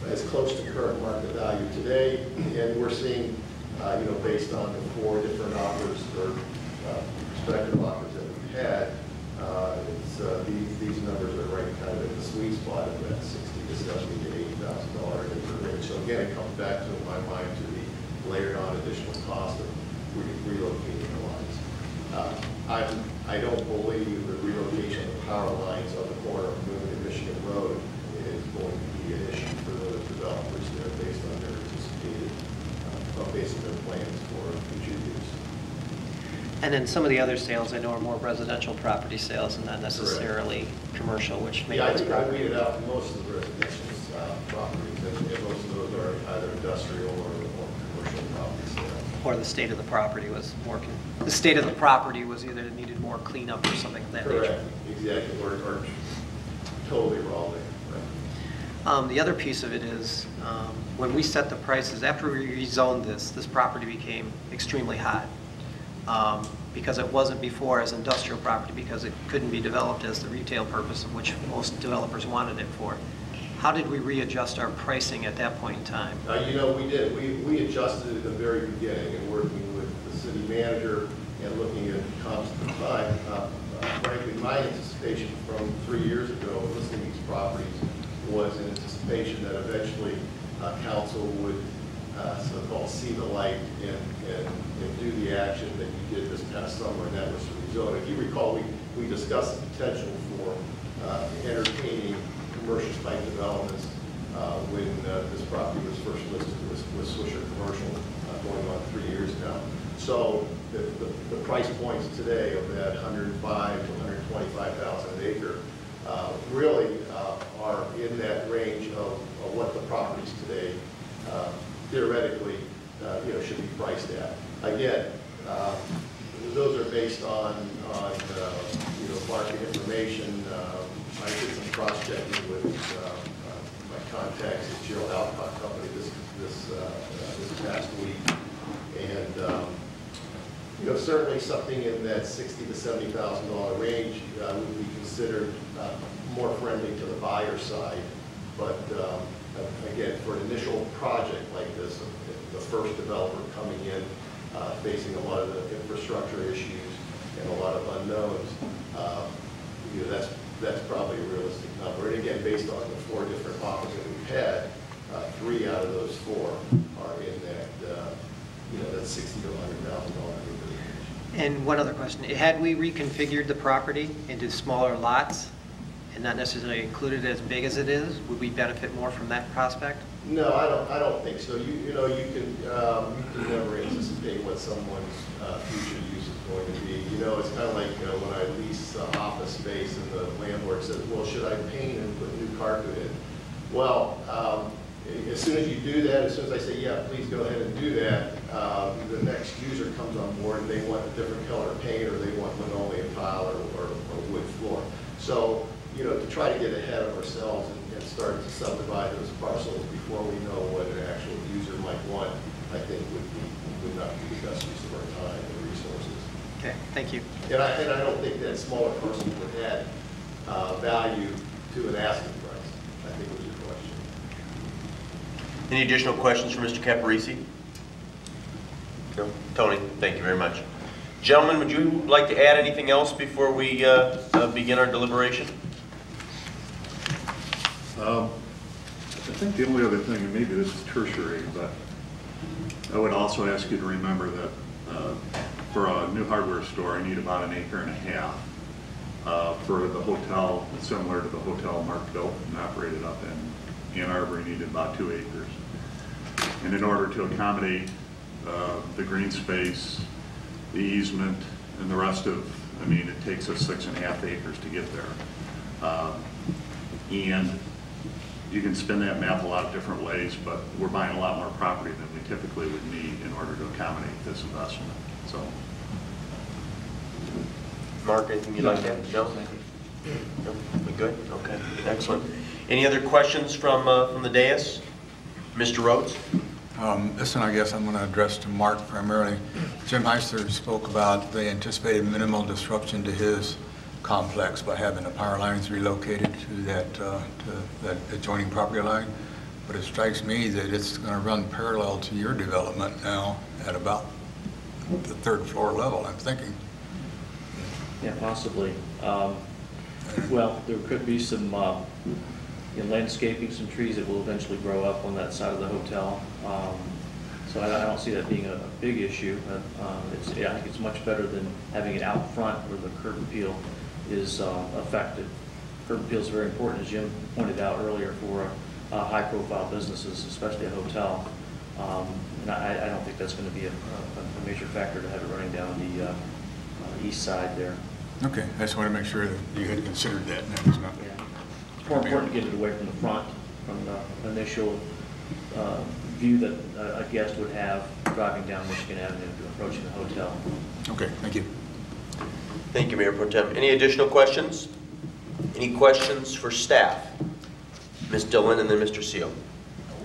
as close to current market value today, and we're seeing, based on the 4 different offers or prospective offers that we've had, these numbers are right kind of at the sweet spot of that $60,000 to $70,000 to $80,000 acre range. So again, it comes back to, in my mind, to the layered on additional cost of relocating the lines. I don't believe the relocation of the power lines on the corner of Moon and Michigan Road is going to be an issue for those developers there based on their anticipated, based on their plans for future use. And then some of the other sales I know are more residential property sales and not necessarily commercial, which makes I think I weeded out most of the residential properties, and most of those are either industrial or commercial properties. or the state of the property was the state of the property was either needed more cleanup or something of that nature. Correct, exactly, or totally wrong there. The other piece of it is, when we set the prices, after we rezoned this property became extremely hot. Because it wasn't before as industrial property, because it couldn't be developed as the retail purpose of which most developers wanted it for. How did we readjust our pricing at that point in time? You know, we did. We adjusted at the very beginning and working with the city manager and looking at comps at the time. Frankly, my anticipation from 3 years ago, listing these properties, was in anticipation that eventually council would so-called see the light and do the action that you did this past summer, and that was to rezone. If you recall, we discussed the potential for entertaining commercial type developments when this property was first listed with Swisher Commercial going on 3 years now. So the price points today of that 105 to 125,000 an acre really are in that range of what the properties today theoretically should be priced at. Again, those are based on market information. I did some cross-checking with my contacts at Gerald Alcott Company this past week, and certainly something in that $60,000 to $70,000 range would be considered more friendly to the buyer side. But again, for an initial project like this, the first developer coming in, facing a lot of the infrastructure issues and a lot of unknowns, that's probably a realistic number. And again, based on the 4 different offers that we've had, 3 out of those 4 are in that $60,000 to $100,000 range. And one other question: had we reconfigured the property into smaller lots and not necessarily included as big as it is, would we benefit more from that prospect? No, I don't think so. You can never anticipate what someone's future use is going to be. It's kind of like when I lease office space and the landlord says, well, should I paint and put new carpet in? Well, as soon as you do that, as soon as I say, yeah, please go ahead and do that, the next user comes on board and they want a different color paint, or they want linoleum tile or wood floor. So, to try to get ahead of ourselves and start to subdivide those parcels before we know what an actual user might want, I think would not be the best use of our time and resources. Okay, thank you. And I don't think that smaller parcel would add value to an asking price, I think was your question. Any additional questions for Mr. Caparisi? No? Tony, thank you very much. Gentlemen, would you like to add anything else before we begin our deliberation? I think the only other thing, and maybe this is tertiary, but I would also ask you to remember that for a new hardware store, I need about 1.5 acres. For the hotel, similar to the hotel Mark built and operated up in Ann Arbor, he needed about 2 acres. And in order to accommodate the green space, the easement, and the rest of, it takes us 6.5 acres to get there. And you can spin that math a lot of different ways, but we're buying a lot more property than we typically would need in order to accommodate this investment. So, Mark, anything you'd like to add? No? No? We good? Okay, excellent. Any other questions from the dais? Mr. Rhodes? This one I guess I'm going to address to Mark primarily. Jim Heisler spoke about the anticipated minimal disruption to his complex by having the power lines relocated to that adjoining property line. But it strikes me that it's going to run parallel to your development now at about the 3rd floor level, I'm thinking. Yeah, possibly. Well, there could be some landscaping, some trees that will eventually grow up on that side of the hotel. So I don't see that being a big issue. I think it's much better than having it out front where the curb appeal is affected. Curb appeal is very important, as Jim pointed out earlier, for high-profile businesses, especially a hotel. And I don't think that's going to be a major factor to have it running down the east side there. Okay, I just want to make sure that you had considered that. And that was not. Yeah. It's more important to get it away from the front, from the initial view that a guest would have driving down Michigan Avenue, approaching the hotel. Okay, thank you. Thank you, Mayor Pro Tem. Any additional questions? Any questions for staff? Ms. Dillon and then Mr. Seal.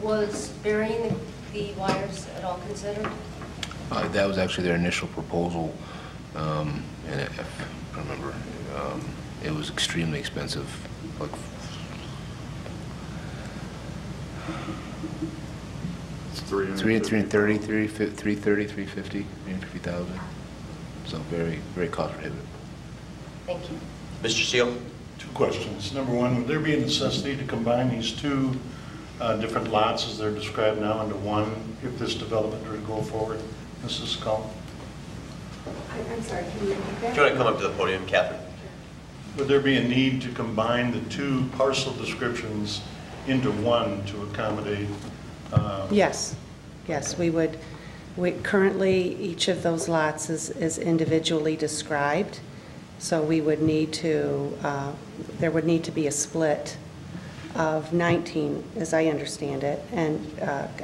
Was burying the wires at all considered? That was actually their initial proposal, and if I remember, it was extremely expensive, like It's 350. 350,000. So very, very cost prohibitive. Thank you. Mr. Seal? Two questions. Number one, would there be a necessity to combine these two different lots as they're described now into one if this development were to go forward? Mrs. Scull? I'm sorry, can you repeat that? Do you want to come up to the podium, Catherine? Would there be a need to combine the two parcel descriptions into one to accommodate? Yes, yes, we would. Currently, each of those lots is individually described, so we would need to, there would need to be a split of 19, as I understand it, and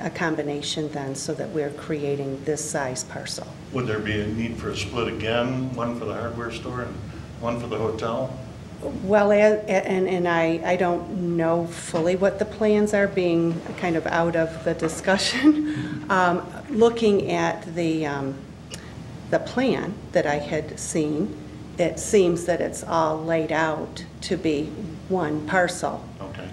a combination then so that we're creating this size parcel. Would there be a need for a split again, one for the hardware store and one for the hotel? Well, and I don't know fully what the plans are, being kind of out of the discussion. Looking at the plan that I had seen, it seems that it's all laid out to be one parcel. Okay.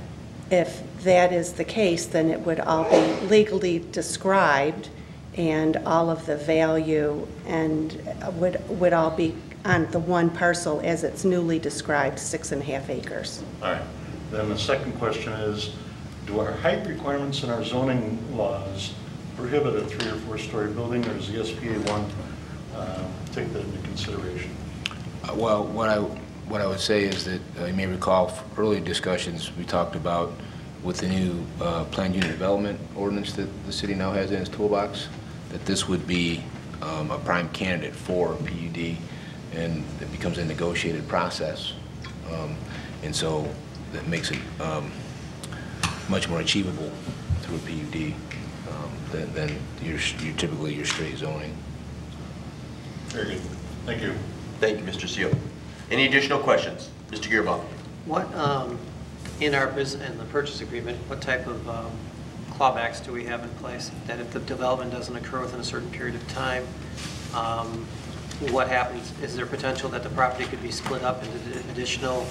If that is the case, then it would all be legally described, and all of the value and would all be on the one parcel as it's newly described, 6.5 acres. All right. Then the second question is, do our height requirements in our zoning laws prohibit a 3- or 4-story building, or does the SPA 1 take that into consideration? Well, what I would say is that you may recall from earlier discussions we talked about with the new planned unit development ordinance that the city now has in its toolbox, that this would be a prime candidate for PUD, and it becomes a negotiated process, and so that makes it much more achievable through a PUD than your typically your straight zoning. Very good. Thank you. Thank you, Mr. Seal. Any additional questions? Mr. Gearbaum? What, in the purchase agreement, what type of clawbacks do we have in place? That if the development doesn't occur within a certain period of time, what happens? Is there potential that the property could be split up into additional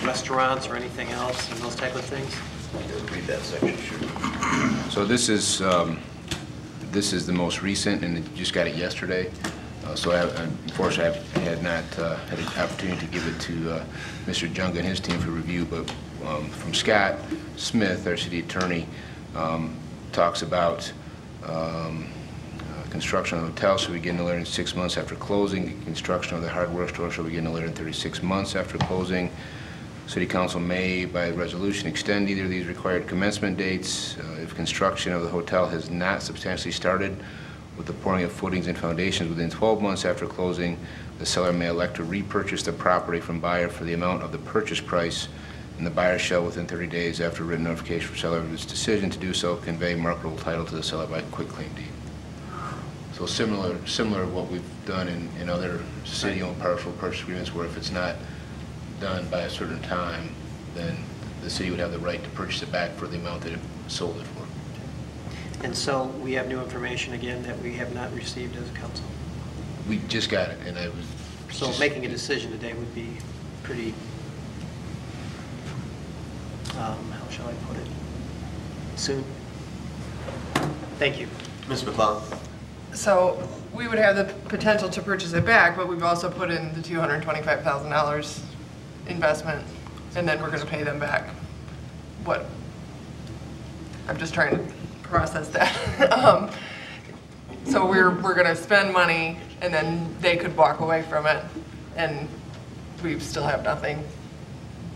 restaurants or anything else and those type of things? Read that section, sure. So this is the most recent, and it just got it yesterday. So unfortunately, I had not had an opportunity to give it to Mr. Junga and his team for review, but from Scott Smith, our city attorney, talks about construction of the hotel shall begin no later than 6 months after closing. Construction of the hardware store shall begin no later than 36 months after closing. City Council may, by resolution, extend either of these required commencement dates. If construction of the hotel has not substantially started with the pouring of footings and foundations within 12 months after closing, the seller may elect to repurchase the property from buyer for the amount of the purchase price, and the buyer shall, within 30 days after written notification from seller of its decision to do so, convey marketable title to the seller by quitclaim deed. So similar to what we've done in other city-owned partial purchase agreements, where if it's not done by a certain time, then the city would have the right to purchase it back for the amount that it sold it for. And so we have new information again that we have not received as a council. We just got it, and I was So just, making a decision today would be pretty, how shall I put it, soon? Thank you. Ms. McClellan? So we would have the potential to purchase it back, but we've also put in the $225,000 investment, and then we're going to pay them back. What? I'm just trying to process that. So we're going to spend money, and then they could walk away from it, and we still have nothing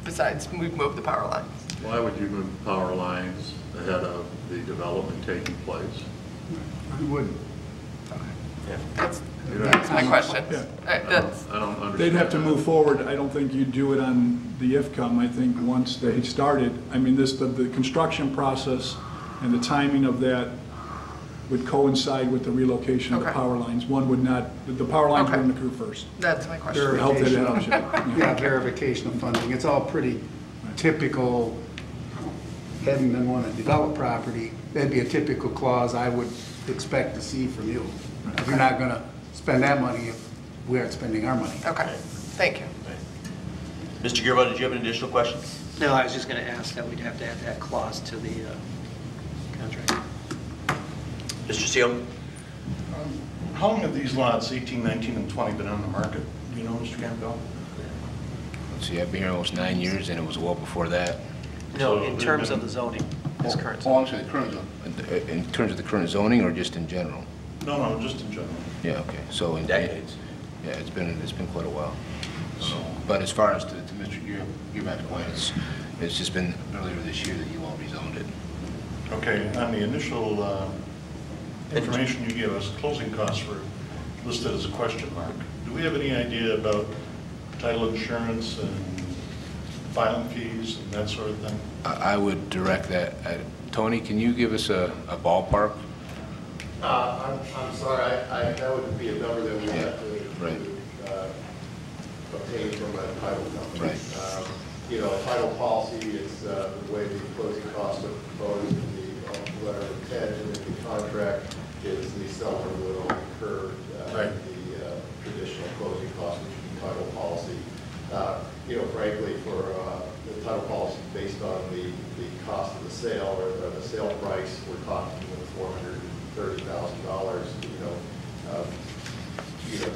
besides we've moved the power lines. Why would you move power lines ahead of the development taking place? Who wouldn't? That's my question. Yeah. I don't understand. They'd have to move forward. I don't think you'd do it on the IFCOM. I think once they started, I mean, the construction process and the timing of that would coincide with the relocation of the Okay. power lines. One would not, the power lines Okay. wouldn't occur first. That's my question. To help that Verification out. of- Yeah, verification of funding. It's all pretty typical. Having been want to develop property, that'd be a typical clause I would expect to see from you. You're not going to spend that money if we aren't spending our money. Okay, thank you. Mr. Gearbo, did you have an additional question? No, I was just going to ask that we'd have to add that clause to the contract. Mr. Seal? How long have these lots, 18, 19, and 20, been on the market? Do you know, Mr. Campbell? Let's see, I've been here almost 9 years, and it was well before that. No, So in terms of the zoning, this current Oh, I'm zoning. sorry, the current zoning. In terms of the current zoning, or just in general? No, just in general. Yeah, okay, so in Decades. Yeah, it's been quite a while. So, but as far as to Mr. Gearback's point, it's just been earlier this year that you all rezoned it. Okay, on the initial information you gave us, closing costs were listed as a question mark. Do we have any idea about title insurance and filing fees and that sort of thing? I would direct that. Tony, can you give us a ballpark? I'm sorry, that would be a number that we have to Right. obtain from a title company. Right. You know, a title policy is the way the closing costs are proposed in the letter of intent, and in the contract is the seller will incur the traditional closing costs, which would be title policy. You know, frankly, for the title policy based on the cost of the sale or the sale price, we're talking $430,000.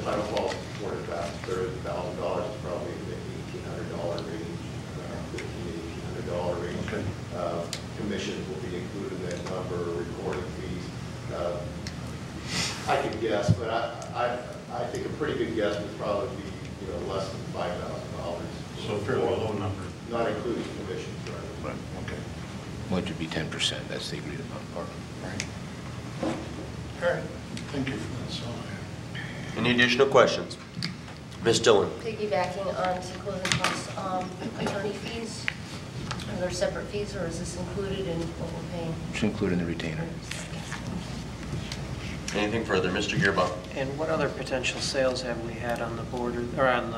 Title policy $430,000 is probably in the $1,800 range, $1,500, $1,800 range. Okay. Commissions will be included in that number, recording fees. I could guess, but I think a pretty good guess would probably be less than $5,000. So a fairly low number. Not including commissions, right? Right, okay. Which would be 10%, that's the agreed upon part. Right. All right, thank you for that. So Any additional questions? Ms. Dillon? Piggybacking on to closing costs, attorney fees, are there separate fees, or is this included in what we're paying? It's included in the retainer. Anything further? Mr. Gearbo? And what other potential sales have we had on the board, or on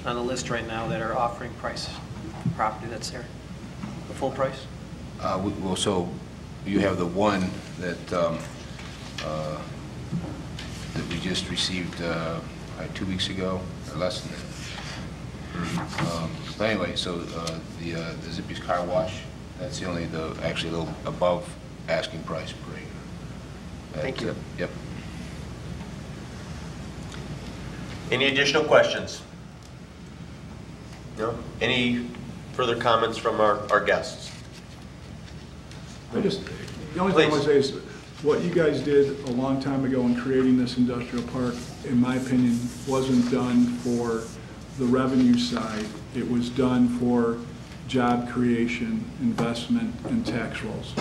the list right now that are offering price property that's there? The full price? Well, so you have the one that that we just received 2 weeks ago, or less than that. But anyway, so the Zippy's Car Wash, that's actually a little above asking price per acre. Thank you. Yep. Any additional questions? No? Any further comments from our guests? The only thing I want to say is, what you guys did a long time ago in creating this industrial park, in my opinion, wasn't done for the revenue side. It was done for job creation, investment, and tax rolls.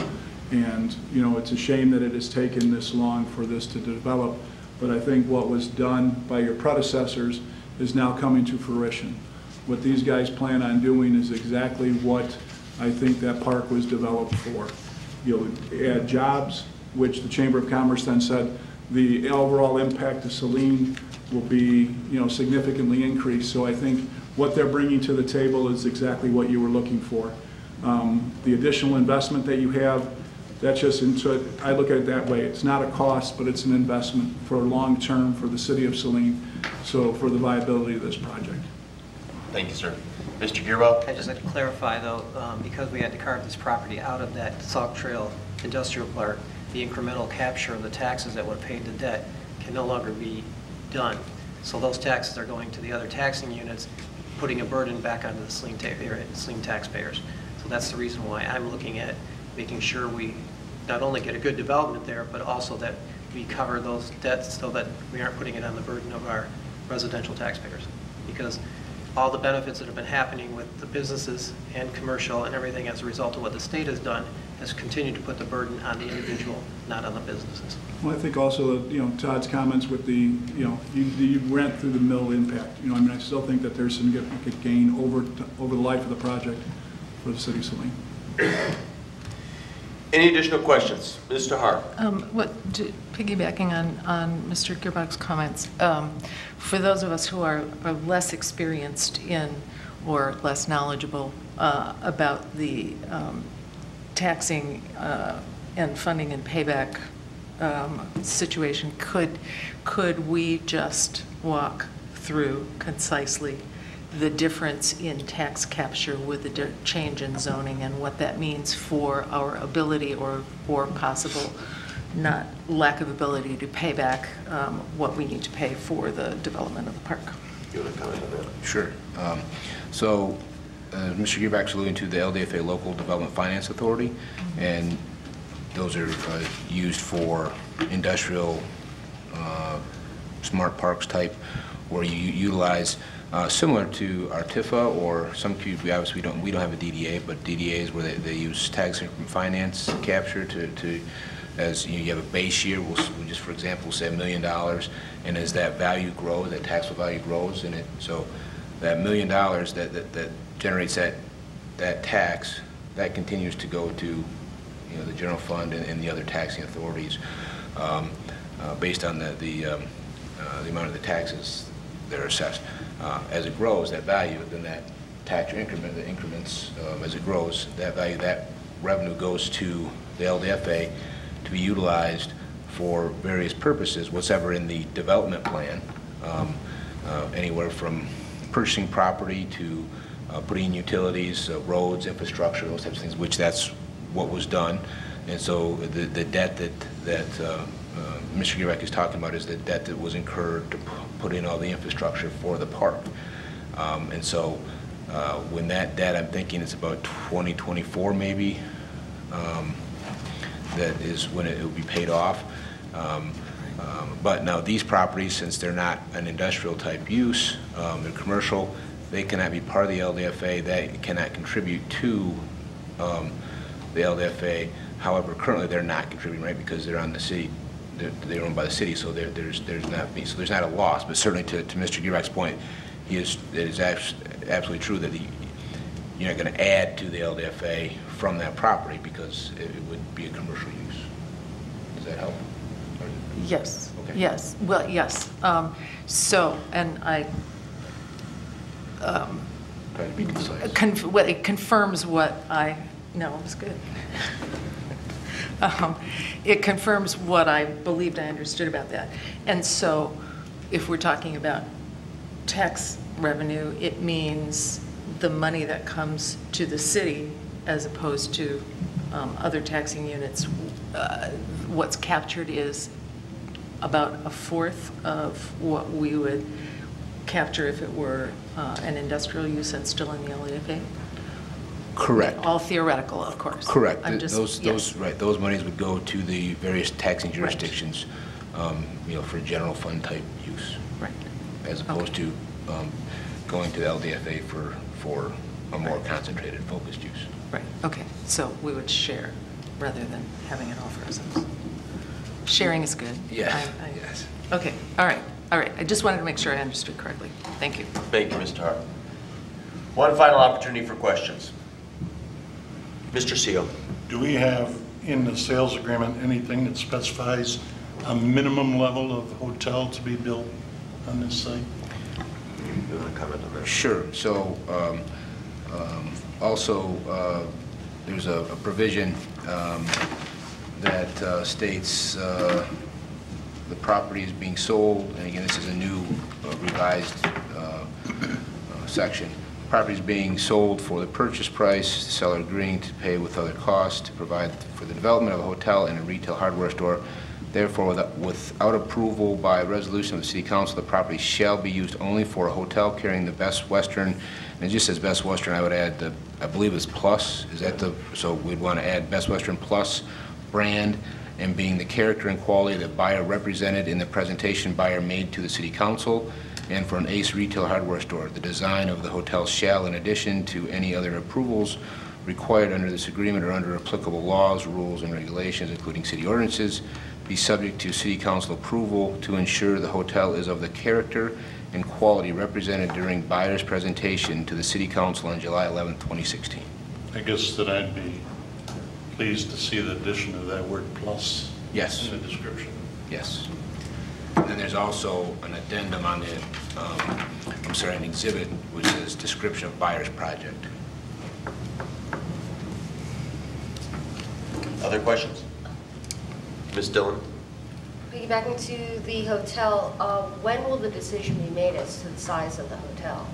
And, it's a shame that it has taken this long for this to develop, but I think what was done by your predecessors is now coming to fruition. What these guys plan on doing is exactly what I think that park was developed for. You'll add jobs, which the Chamber of Commerce then said the overall impact to Saline will be, significantly increased. So I think what they're bringing to the table is exactly what you were looking for. The additional investment that you have, that's just, I look at it that way. It's not a cost, but it's an investment for long term for the city of Saline, so for the viability of this project. Thank you, sir. Mr. Gearbo? I just like to clarify, though, because we had to carve this property out of that Sauk Trail industrial park, the incremental capture of the taxes that would have paid the debt can no longer be done. So those taxes are going to the other taxing units, putting a burden back onto the Saline taxpayers. So that's the reason why I'm looking at making sure we not only get a good development there, but also that we cover those debts so that we aren't putting it on the burden of our residential taxpayers. Because all the benefits that have been happening with the businesses and commercial and everything as a result of what the state has done has continued to put the burden on the individual, not on the businesses. Well, I think also, Todd's comments with the, you went through the mill impact. I still think that there's significant gain over the life of the project for the city of Saline. Any additional questions? Mr. Hart? Piggybacking on Mr. Gearbach's comments, for those of us who are less experienced in or less knowledgeable about the taxing and funding and payback situation, could we just walk through concisely the difference in tax capture with the change in zoning and what that means for our ability or possible not lack of ability to pay back what we need to pay for the development of the park? You want to comment on that? Sure. So Mr. Gearbach's alluding to the LDFA Local Development Finance Authority, and those are used for industrial smart parks type, where you utilize similar to our TIFA or some we obviously we don't have a DDA, but DDAs where they use tax increment finance capture to as you have a base year, we'll just for example say $1 million, and as that value grows, that taxable value grows in it, so that $1 million that generates that tax, that continues to go to the general fund and the other taxing authorities based on the amount of the taxes that are assessed. As it grows, that value, then that tax increment, the increments, as it grows, that value, that revenue goes to the LDFA to be utilized for various purposes, whatever in the development plan, anywhere from purchasing property to putting in utilities, roads, infrastructure, those types of things, which that's what was done. And so the debt that Mr. Gearbach is talking about is the debt that was incurred to put in all the infrastructure for the park. And so when that debt, I'm thinking it's about 2024 maybe, that is when it will be paid off. But now these properties, since they're not an industrial type use, they're commercial, they cannot be part of the LDFA, that cannot contribute to the LDFA. However, currently they're not contributing, right, because they're on the city, they're owned by the city, so there's not a loss. But certainly to Mr. Gearbach's point, it is absolutely true that you're not going to add to the LDFA from that property because it would be a commercial use. Does that help? Yes. Okay. Yes. Well, yes. So, and I. Try to be concise. It confirms what I. No, it was good. It confirms what I believed I understood about that. And so if we're talking about tax revenue, it means the money that comes to the city as opposed to other taxing units. What's captured is about a fourth of what we would capture if it were an industrial use that's still in the LDFA. Correct. All theoretical, of course. Correct. I'm just, yes. Those monies would go to the various taxing jurisdictions, right. For general fund type use. Right. As opposed to going to the LDFA for a more concentrated, focused use. Right. Okay. So we would share rather than having it all for ourselves. Sharing is good. Yes. Yes. Okay. All right. All right. I just wanted to make sure I understood correctly. Thank you. Thank you, Mr. Hart. One final opportunity for questions. Mr. Seal. Do we have in the sales agreement anything that specifies a minimum level of hotel to be built on this site? You want to comment on that? Sure. So also there's a provision that states the property is being sold, and again this is a new revised section. Property is being sold for the purchase price, the seller agreeing to pay with other costs to provide for the development of a hotel and a retail hardware store. Therefore, without approval by resolution of the City Council, the property shall be used only for a hotel carrying the Best Western. And it just says Best Western. I would add the, I believe it's Plus. Is that the? So we'd want to add Best Western Plus brand, and being the character and quality that buyer represented in the presentation buyer made to the City Council. And for an Ace retail hardware store, the design of the hotel shall, in addition to any other approvals required under this agreement or under applicable laws, rules, and regulations, including city ordinances, be subject to City Council approval to ensure the hotel is of the character and quality represented during buyer's presentation to the City Council on July 11, 2016. I guess that I'd be pleased to see the addition of that word plus Yes. in the description. Yes. And then there's also an addendum on the, an exhibit which says description of buyer's project. Other questions? Ms. Dillon? Piggybacking to the hotel, when will the decision be made as to the size of the hotel?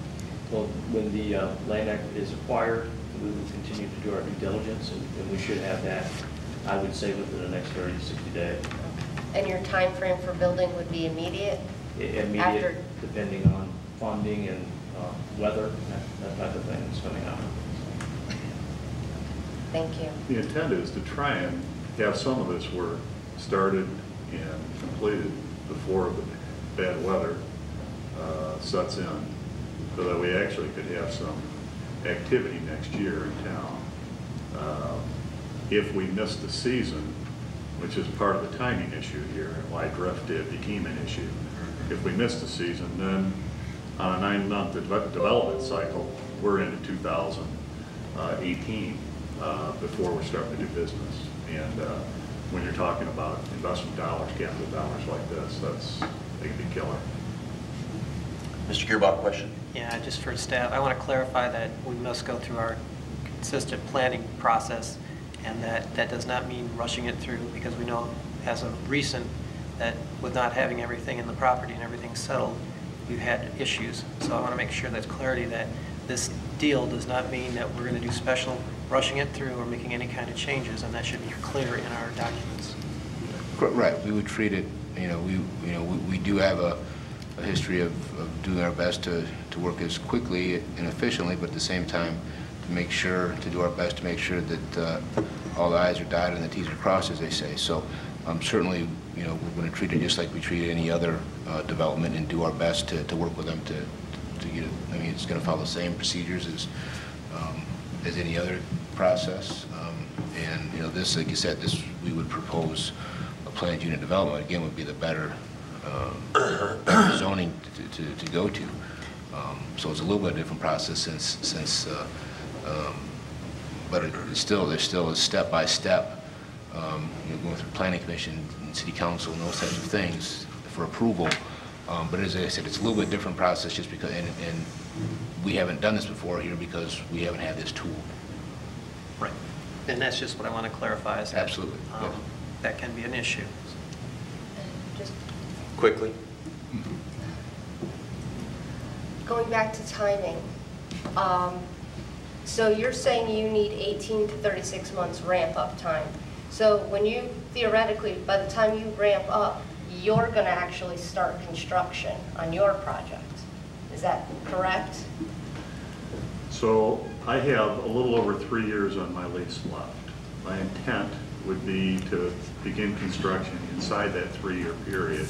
Well, when the land is acquired, we will continue to do our due diligence, and we should have that, I would say, within the next 30 to 60 days. And your time frame for building would be immediate? Immediate, depending on funding and weather, that type of thing that's coming out. Thank you. The intent is to try and have some of this work started and completed before the bad weather sets in, so that we actually could have some activity next year in town. If we miss the season, which is part of the timing issue here and why drift became an issue, if we miss the season, then on a 9-month development cycle, we're into 2018 before we're starting to do business. And when you're talking about investment dollars, capital dollars like this, they can be killer. Mr. Gearbach, question? Yeah, just for staff, I want to clarify that we must go through our consistent planning process, and that does not mean rushing it through, because we know as of recent that with not having everything in the property and everything settled, we've had issues. So I want to make sure there's clarity that this deal does not mean that we're going to do special rushing it through or making any kind of changes, and that should be clear in our documents. Right, we would treat it, we do have a history of doing our best to work as quickly and efficiently, but at the same time to do our best to make sure that all the I's are dotted and the T's are crossed, as they say. So certainly, we're going to treat it just like we treat any other development, and do our best to work with them to get it. I mean, it's going to follow the same procedures as any other process. And this, like you said, we would propose a planned unit development. Again, would be the better zoning to go to. So it's a little bit different process since but there's still a step by step, going through planning commission and city council and those types of things for approval. But as I said, it's a little bit different process just because, and we haven't done this before here because we haven't had this tool. Right. And that's just what I want to clarify is that absolutely that can be an issue. Just quickly. going back to timing. So you're saying you need 18 to 36 months ramp up time. So when you, theoretically, by the time you ramp up, you're going to actually start construction on your project. Is that correct? So I have a little over 3 years on my lease left. My intent would be to begin construction inside that 3-year period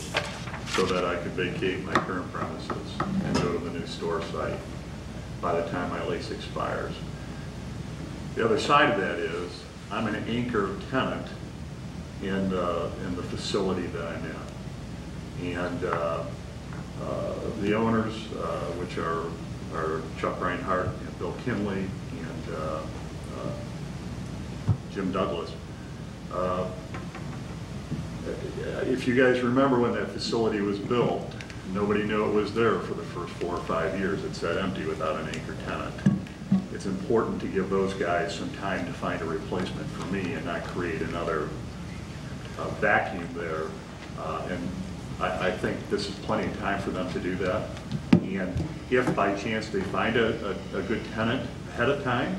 so that I could vacate my current premises and go to the new store site by the time my lease expires. The other side of that is I'm an anchor tenant in the facility that I'm in. And the owners, which are Chuck Reinhardt and Bill Kinley and Jim Douglas. If you guys remember when that facility was built, nobody knew it was there for the first 4 or 5 years. It sat empty without an anchor tenant. It's important to give those guys some time to find a replacement for me and not create another vacuum there. And I think this is plenty of time for them to do that. And if by chance they find a good tenant ahead of time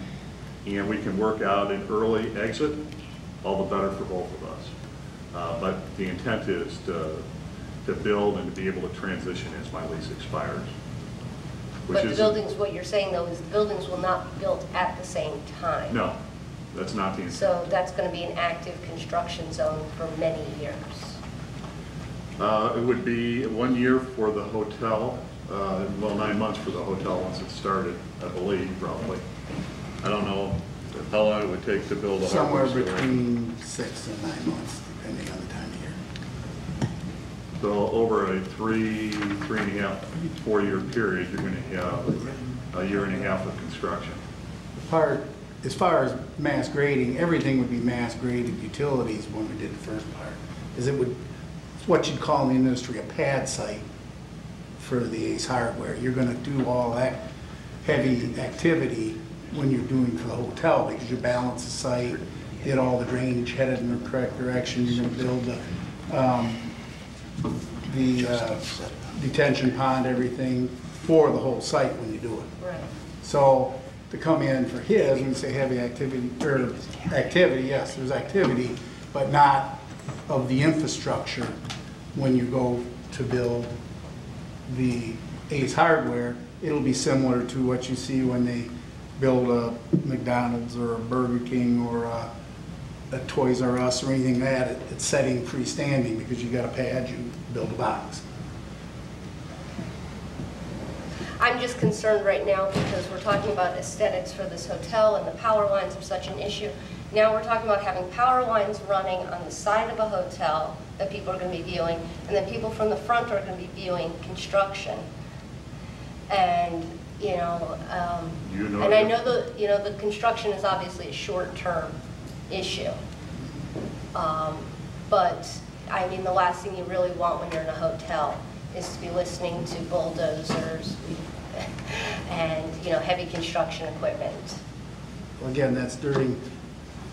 and we can work out an early exit, all the better for both of us. But the intent is to build and to be able to transition as my lease expires. But the buildings, what you're saying though, is the buildings will not be built at the same time. No, that's not the intent. So that's going to be an active construction zone for many years. It would be 1 year for the hotel, well, 9 months for the hotel once it started, I believe, roughly. I don't know how long it would take to build a somewhere hardware store. between 6 and 9 months, depending on the time of year. So over a 3.5, 4 year period, you're going to have a year and a half of construction. The part as far as mass grading, everything would be mass graded utilities when we did the first part. Is it would, it's what you'd call in the industry a pad site for the Ace Hardware. You're gonna do all that heavy activity when you're doing for the hotel because you balance the site, get all the drainage headed in the correct direction. You're gonna build the detention pond, everything for the whole site when you do it. Right. So to come in for his, when you say heavy activity, or activity, yes, there's activity, but not of the infrastructure when you go to build the Ace Hardware. It'll be similar to what you see when they build a McDonald's or a Burger King or a Toys R Us or anything like that. It's setting freestanding because you got a pad, you build a box. I'm just concerned right now because we're talking about aesthetics for this hotel and the power lines are such an issue. Now we're talking about having power lines running on the side of a hotel that people are going to be viewing, and then people from the front are going to be viewing construction. And and I know the construction is obviously a short-term issue, but I mean the last thing you really want when you're in a hotel is to be listening to bulldozers and heavy construction equipment. Well, again, that's during.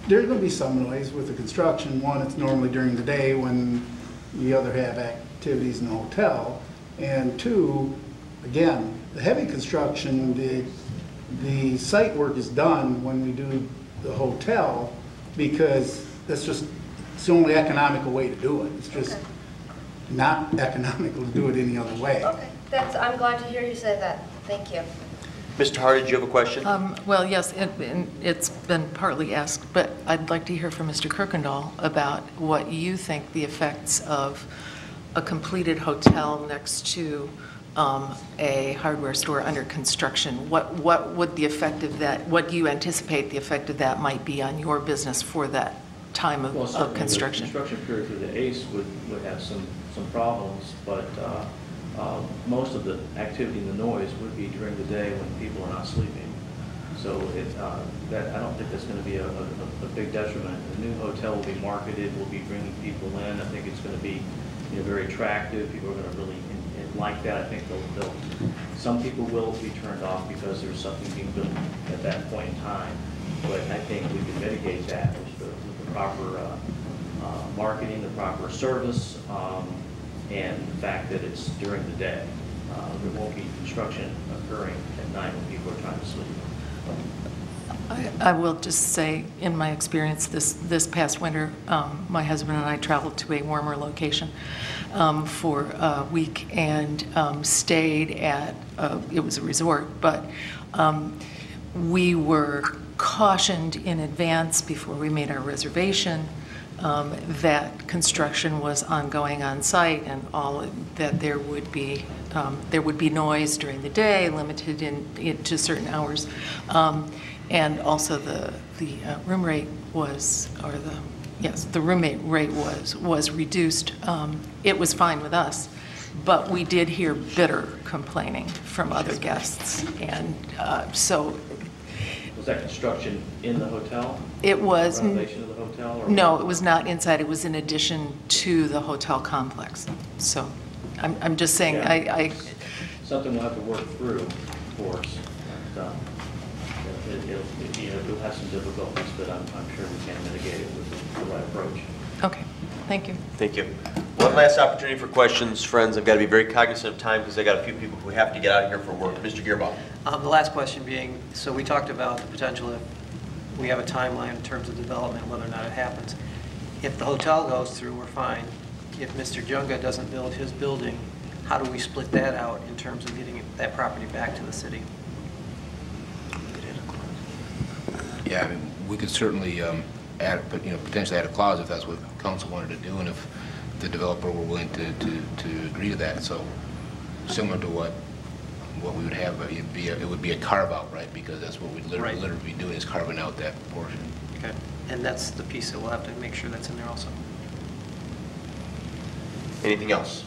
There's going to be some noise with the construction. One, it's normally during the day when the other have activities in the hotel, and two, again, the heavy construction, the site work is done when we do the hotel because it's the only economical way to do it. It's just not economical to do it any other way. Okay, I'm glad to hear you say that. Thank you. Mr. Hardy, did you have a question? Well, yes, it's been partly asked, but I'd like to hear from Mr. Kirkendall about what you think the effects of a completed hotel next to a hardware store under construction. What would the effect of that? What do you anticipate the effect of that might be on your business for that time of construction? The construction period for the ACE would have some problems, but most of the activity and the noise would be during the day when people are not sleeping. So I don't think that's going to be a big detriment. The new hotel will be marketed, will be bringing people in. I think it's going to be very attractive. People are going to really like that. I think some people will be turned off because there's something being built at that point in time. But I think we can mitigate that with the proper marketing, the proper service, and the fact that it's during the day. There won't be construction occurring at night when people are trying to sleep. I will just say, in my experience this past winter, my husband and I traveled to a warmer location for a week and stayed at, it was a resort, but we were cautioned in advance before we made our reservation that construction was ongoing on site and that there would be noise during the day, limited to certain hours. And also the room rate was, the roommate rate was reduced. It was fine with us, but we did hear bitter complaining from other guests, and so. Was that construction in the hotel? It was. Renovation of the hotel? Or no, it was not inside. It was in addition to the hotel complex. So, I'm just saying, yeah. Something we'll have to work through, of course. But, it'll have some difficulties, but I'm sure we can mitigate it with the right approach. Okay, thank you. Thank you. One last opportunity for questions, friends. I've got to be very cognizant of time because I got a few people who have to get out of here for work. Mr. Gearbaugh. The last question being, so we talked about the potential if we have a timeline in terms of development, whether or not it happens. If the hotel goes through, we're fine. If Mr. Junga doesn't build his building, how do we split that out in terms of getting that property back to the city? Yeah, I mean, we could certainly potentially add a clause if that's what council wanted to do, and if the developer were willing to agree to that. So similar to what we would have, it would be a carve out, right? Because that's what we'd literally be doing, is carving out that portion. Okay, and that's the piece that we'll have to make sure that's in there also. Anything else?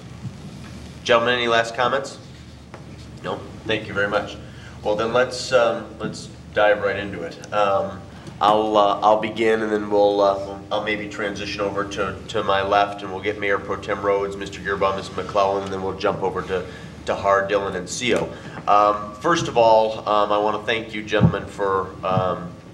Gentlemen, any last comments? No? Thank you very much. Well, then let's dive right into it. I'll begin, and then I'll maybe transition over to my left, and we'll get Mayor Pro Tem Rhodes, Mr. Gearbaum, Ms. McClellan, and then we'll jump over to Hard, Dillon, and CO. First of all, I want to thank you, gentlemen, for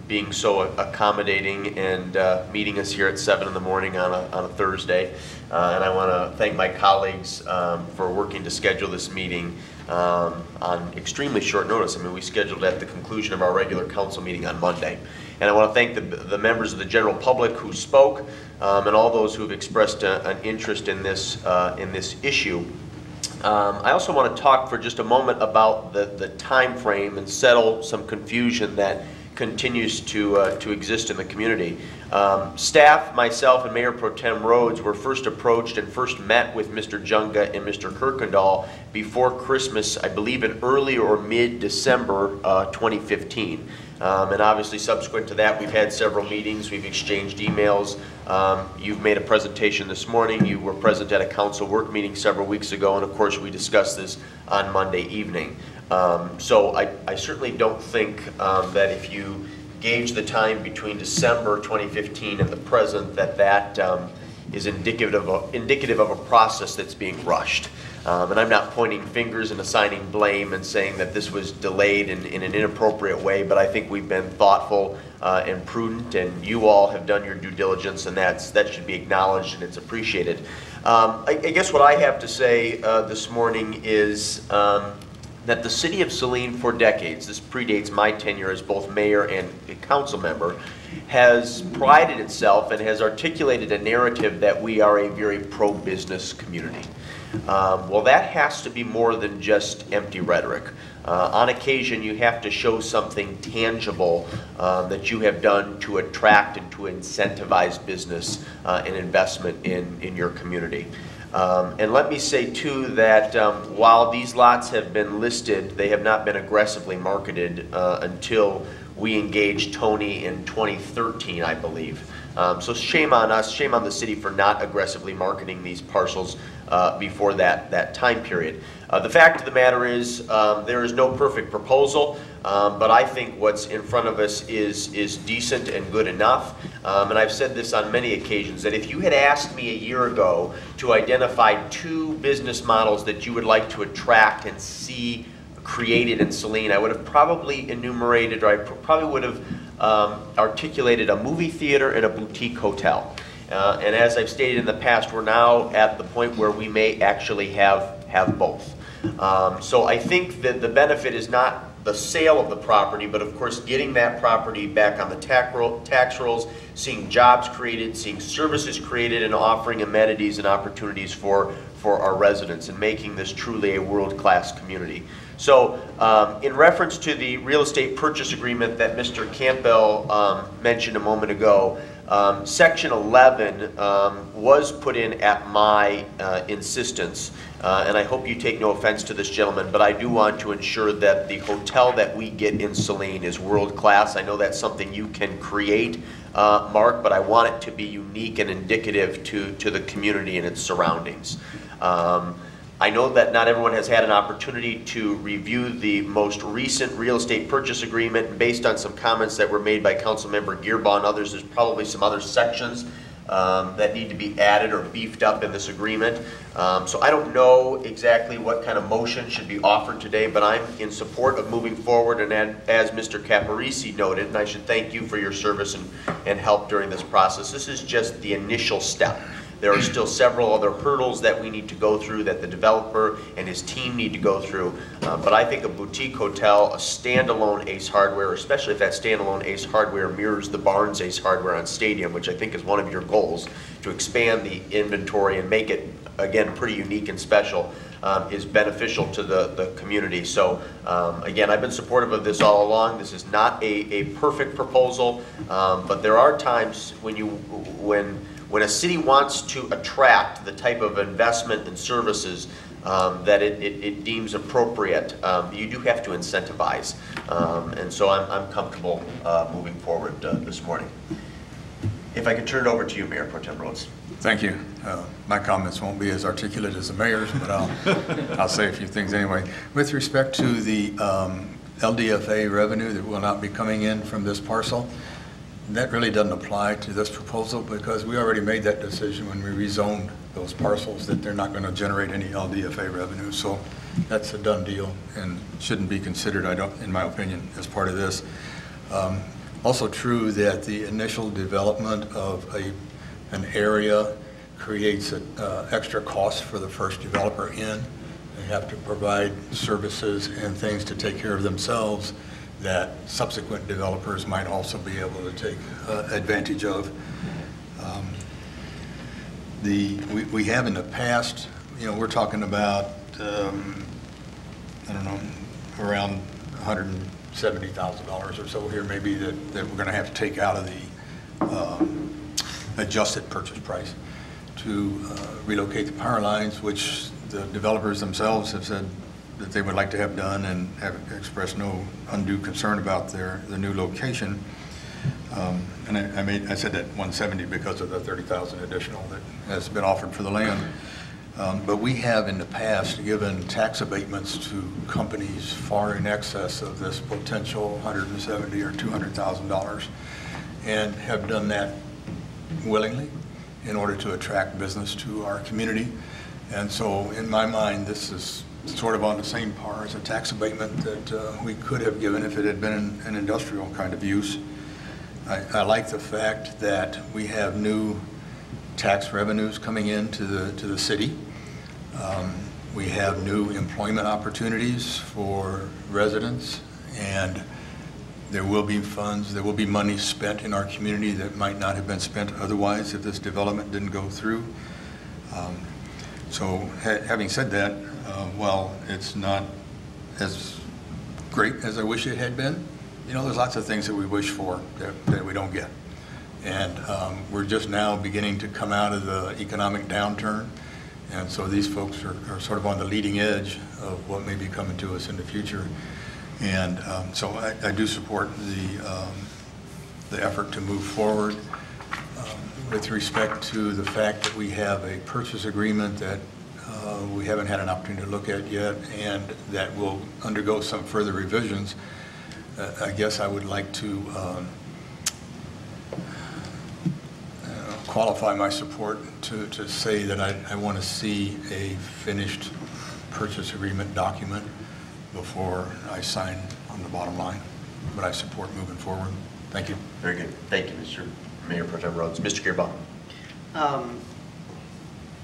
being so accommodating and meeting us here at 7 in the morning on a Thursday. And I want to thank my colleagues for working to schedule this meeting on extremely short notice. I mean, we scheduled at the conclusion of our regular council meeting on Monday. And I want to thank the members of the general public who spoke and all those who have expressed an interest in this issue. I also want to talk for just a moment about the time frame and settle some confusion that continues to exist in the community. Staff, myself, and Mayor Pro Tem Rhodes were first approached and first met with Mr. Junga and Mr. Kirkendall before Christmas, I believe in early or mid-December 2015. And obviously subsequent to that, we've had several meetings, we've exchanged emails. You've made a presentation this morning, you were present at a council work meeting several weeks ago, and of course we discussed this on Monday evening. So I certainly don't think that if you gauge the time between December 2015 and the present, that is indicative of a process that's being rushed. And I'm not pointing fingers and assigning blame and saying that this was delayed in an inappropriate way, but I think we've been thoughtful and prudent, and you all have done your due diligence, and that should be acknowledged and it's appreciated. I guess what I have to say this morning is that the city of Saline for decades, this predates my tenure as both mayor and a council member, has prided itself and has articulated a narrative that we are a very pro-business community. Well, that has to be more than just empty rhetoric. On occasion, you have to show something tangible that you have done to attract and to incentivize business and investment in your community. And let me say, too, that while these lots have been listed, they have not been aggressively marketed until we engaged Tony in 2013, I believe. So shame on us, shame on the city for not aggressively marketing these parcels before that time period. The fact of the matter is there is no perfect proposal, but I think what's in front of us is decent and good enough. And I've said this on many occasions, that if you had asked me a year ago to identify 2 business models that you would like to attract and see created in Saline, I would have probably enumerated, or I probably would have articulated a movie theater and a boutique hotel. And as I've stated in the past, we're now at the point where we may actually have both. So I think that the benefit is not the sale of the property, but of course getting that property back on the tax rolls, seeing jobs created, seeing services created, and offering amenities and opportunities for our residents, and making this truly a world-class community. So in reference to the real estate purchase agreement that Mr. Campbell mentioned a moment ago, Section 11 was put in at my insistence, and I hope you take no offense to this, gentleman, but I do want to ensure that the hotel that we get in Saline is world-class. I know that's something you can create, Mark, but I want it to be unique and indicative to the community and its surroundings. I know that not everyone has had an opportunity to review the most recent real estate purchase agreement, and based on some comments that were made by Councilmember Gearbaum and others, there's probably some other sections that need to be added or beefed up in this agreement. So I don't know exactly what kind of motion should be offered today, but I'm in support of moving forward, and as Mr. Caparisi noted, and I should thank you for your service and help during this process, this is just the initial step. There are still several other hurdles that we need to go through, that the developer and his team need to go through. But I think a boutique hotel, a standalone Ace Hardware, especially if that standalone Ace Hardware mirrors the Barnes Ace Hardware on Stadium, which I think is one of your goals, to expand the inventory and make it, again, pretty unique and special, is beneficial to the community. So again, I've been supportive of this all along. This is not a perfect proposal, but there are times when a city wants to attract the type of investment and services that it deems appropriate, you do have to incentivize. And so I'm comfortable moving forward this morning. If I could turn it over to you, Mayor Pro Tem Rhodes. Thank you. My comments won't be as articulate as the mayor's, but I'll say a few things anyway. With respect to the LDFA revenue that will not be coming in from this parcel, that really doesn't apply to this proposal because we already made that decision when we rezoned those parcels that they're not going to generate any LDFA revenue. So that's a done deal and shouldn't be considered, in my opinion, as part of this. Also true that the initial development of an area creates an extra cost for the first developer in. They have to provide services and things to take care of themselves that subsequent developers might also be able to take advantage of. We have in the past, we're talking about, I don't know, around $170,000 or so here maybe that we're going to have to take out of the adjusted purchase price to relocate the power lines, which the developers themselves have said that they would like to have done and have expressed no undue concern about the new location. And I said that 170 because of the 30,000 additional that has been offered for the land. But we have in the past given tax abatements to companies far in excess of this potential $170,000 or $200,000 and have done that willingly in order to attract business to our community. And so in my mind, this is sort of on the same par as a tax abatement that we could have given if it had been an industrial kind of use. I like the fact that we have new tax revenues coming into the city. We have new employment opportunities for residents, and there will be funds, there will be money spent in our community that might not have been spent otherwise if this development didn't go through. So having said that, while it's not as great as I wish it had been, there's lots of things that we wish for that we don't get. And we're just now beginning to come out of the economic downturn. And so these folks are sort of on the leading edge of what may be coming to us in the future. And so I do support the effort to move forward with respect to the fact that we have a purchase agreement that we haven't had an opportunity to look at yet and that will undergo some further revisions. I guess I would like to qualify my support to say that I want to see a finished purchase agreement document before I sign on the bottom line. But I support moving forward. Thank you. Very good. Thank you, Mr. Mayor Pro Tem Rhodes. Mr. Gearbaum.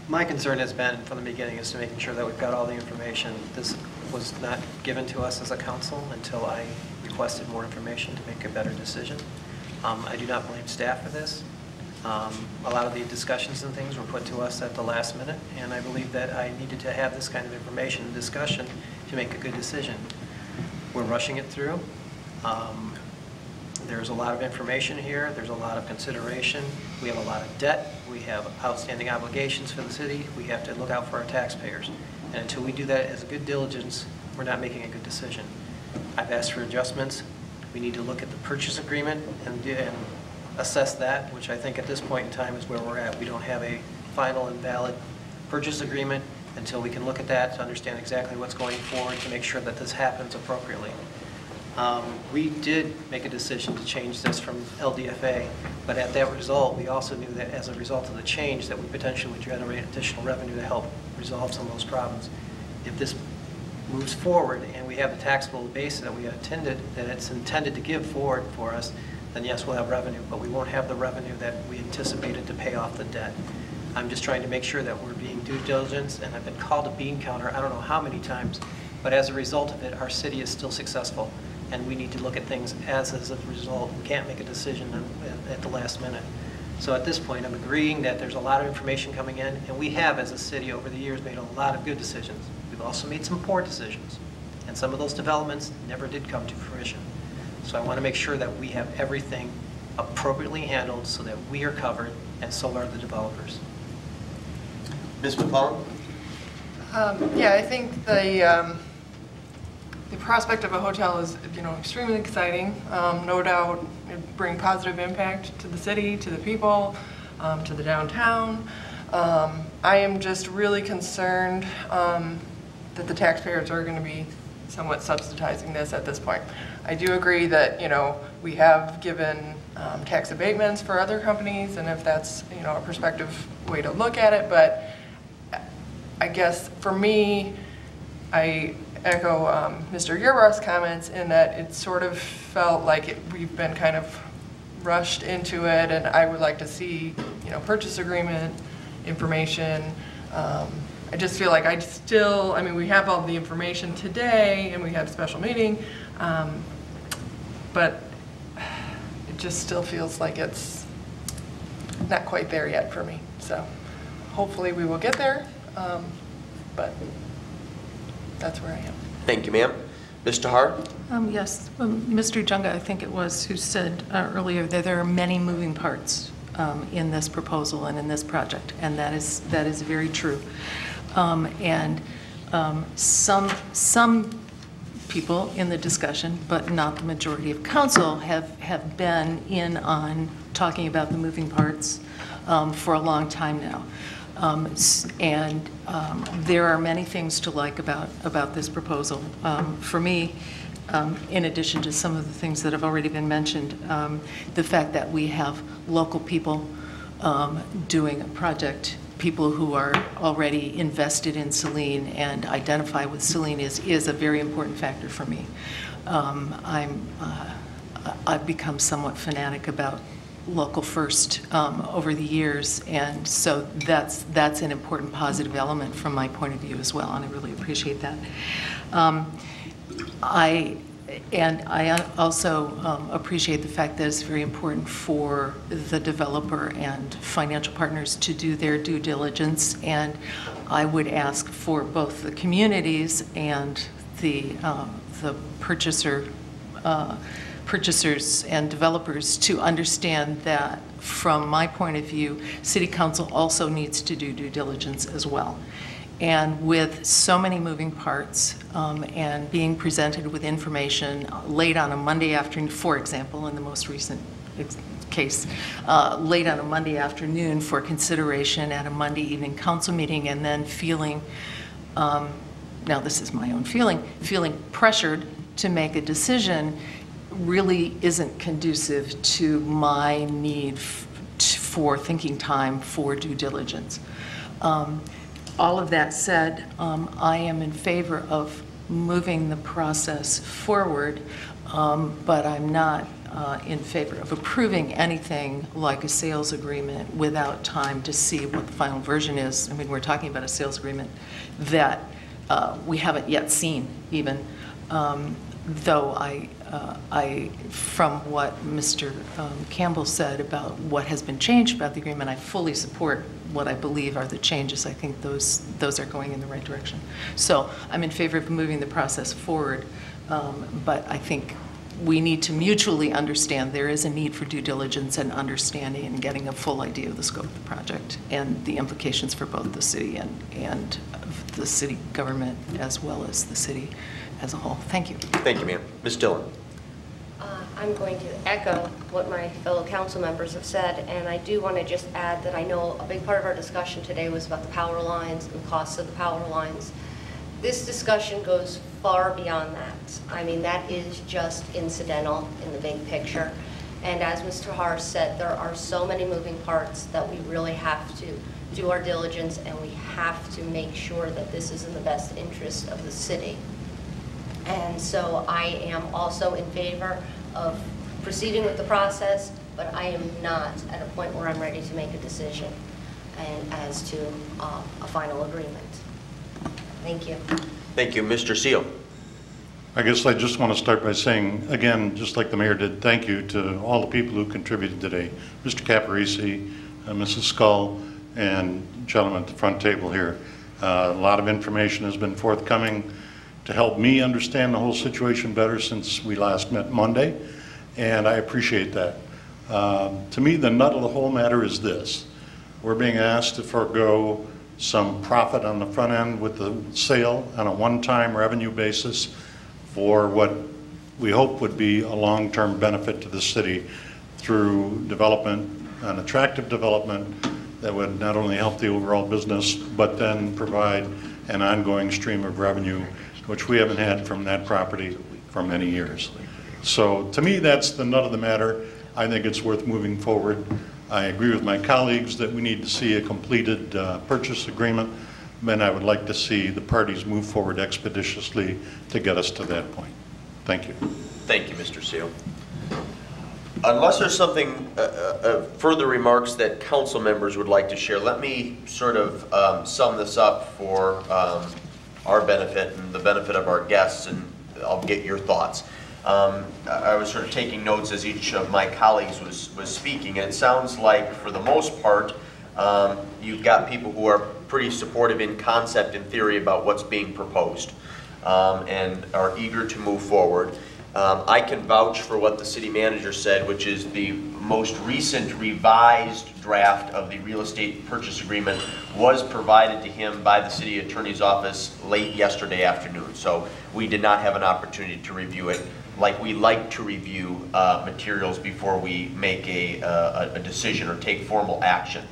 My concern has been from the beginning is to making sure that we've got all the information. This was not given to us as a council until I requested more information to make a better decision. I do not blame staff for this. A lot of the discussions and things were put to us at the last minute, and I believe that I needed to have this kind of information and discussion to make a good decision. We're rushing it through. There's a lot of information here. There's a lot of consideration. We have a lot of debt. We have outstanding obligations for the city. We have to look out for our taxpayers. And until we do that as a good diligence, we're not making a good decision. I've asked for adjustments. We need to look at the purchase agreement and assess that, which I think at this point in time is where we're at. We don't have a final and valid purchase agreement until we can look at that to understand exactly what's going forward to make sure that this happens appropriately. We did make a decision to change this from LDFA, but at that result, we also knew that as a result of the change that we potentially would generate additional revenue to help resolve some of those problems. If this moves forward and we have the taxable base that it's intended to give forward for us, then yes, we'll have revenue, but we won't have the revenue that we anticipated to pay off the debt. I'm just trying to make sure that we're being due diligence, and I've been called a bean counter I don't know how many times, but as a result of it, our city is still successful, and we need to look at things as a result. We can't make a decision at the last minute. So at this point, I'm agreeing that there's a lot of information coming in, and we have, as a city, over the years, made a lot of good decisions. We've also made some poor decisions, and some of those developments never did come to fruition. So I want to make sure that we have everything appropriately handled so that we are covered, and so are the developers. Ms. McClellan? Yeah, I think the prospect of a hotel is, extremely exciting. No doubt it bring positive impact to the city, to the people, to the downtown. I am just really concerned that the taxpayers are going to be somewhat subsidizing this at this point. I do agree that, we have given tax abatements for other companies, and if that's, a perspective way to look at it, but I guess for me, I echo Mr. Yerbach's comments in that it sort of felt like we've been kind of rushed into it, and I would like to see, purchase agreement information. I just feel like we have all the information today, and we had a special meeting, but it just still feels like it's not quite there yet for me. So hopefully we will get there, but that's where I am. Thank you, ma'am. Mr. Hart? Yes, Mr. Junga, I think it was, who said earlier that there are many moving parts in this proposal and in this project, and that is very true. Some people in the discussion, but not the majority of council, have been in on talking about the moving parts for a long time now. There are many things to like about this proposal. For me, in addition to some of the things that have already been mentioned, the fact that we have local people doing a project, people who are already invested in Saline and identify with Saline is a very important factor for me. I've become somewhat fanatic about local first over the years, and so that's an important positive element from my point of view as well, and I really appreciate that. I also appreciate the fact that it's very important for the developer and financial partners to do their due diligence, and I would ask for both the communities and the purchasers and developers to understand that from my point of view, City Council also needs to do due diligence as well. And with so many moving parts and being presented with information late on a Monday afternoon, for example, in the most recent case, late on a Monday afternoon for consideration at a Monday evening council meeting, and then feeling, now this is my own feeling pressured to make a decision really isn't conducive to my need for thinking time for due diligence. All of that said, I am in favor of moving the process forward, but I'm not in favor of approving anything like a sales agreement without time to see what the final version is. I mean, we're talking about a sales agreement that we haven't yet seen even, though from what Mr. Campbell said about what has been changed about the agreement, I fully support what I believe are the changes. I think those are going in the right direction. So I'm in favor of moving the process forward, but I think we need to mutually understand there is a need for due diligence and understanding and getting a full idea of the scope of the project and the implications for both the city and the city government as well as the city as a whole. Thank you. Thank you, ma'am. Ms. Dillon. I'm going to echo what my fellow council members have said, and I do want to just add that I know a big part of our discussion today was about the power lines and the costs of the power lines. This discussion goes far beyond that. I mean, that is just incidental in the big picture. And as Mr. Har said, there are so many moving parts that we really have to do our diligence, and we have to make sure that this is in the best interest of the city. And so I am also in favor of proceeding with the process, but I am not at a point where I'm ready to make a decision and as to a final agreement. Thank you. Thank you. Mr. Seal. I guess I just want to start by saying, again, just like the mayor did, thank you to all the people who contributed today. Mr. Caparisi, Mrs. Skull, and gentlemen at the front table here. A lot of information has been forthcoming to help me understand the whole situation better since we last met Monday, and I appreciate that. To me, the nut of the whole matter is this. We're being asked to forego some profit on the front end with the sale on a one-time revenue basis for what we hope would be a long-term benefit to the city through development, an attractive development that would not only help the overall business, but then provide an ongoing stream of revenue which we haven't had from that property for many years. So to me, that's the nut of the matter. I think it's worth moving forward. I agree with my colleagues that we need to see a completed purchase agreement, and I would like to see the parties move forward expeditiously to get us to that point. Thank you. Thank you, Mr. Seal. Unless there's something, further remarks that council members would like to share, let me sort of sum this up for our benefit and the benefit of our guests, and I'll get your thoughts. I was sort of taking notes as each of my colleagues was speaking, and it sounds like, for the most part, you've got people who are pretty supportive in concept and theory about what's being proposed, and are eager to move forward. I can vouch for what the city manager said, which is the most recent revised draft of the real estate purchase agreement was provided to him by the city attorney's office late yesterday afternoon. So we did not have an opportunity to review it like we like to review materials before we make a decision or take formal action.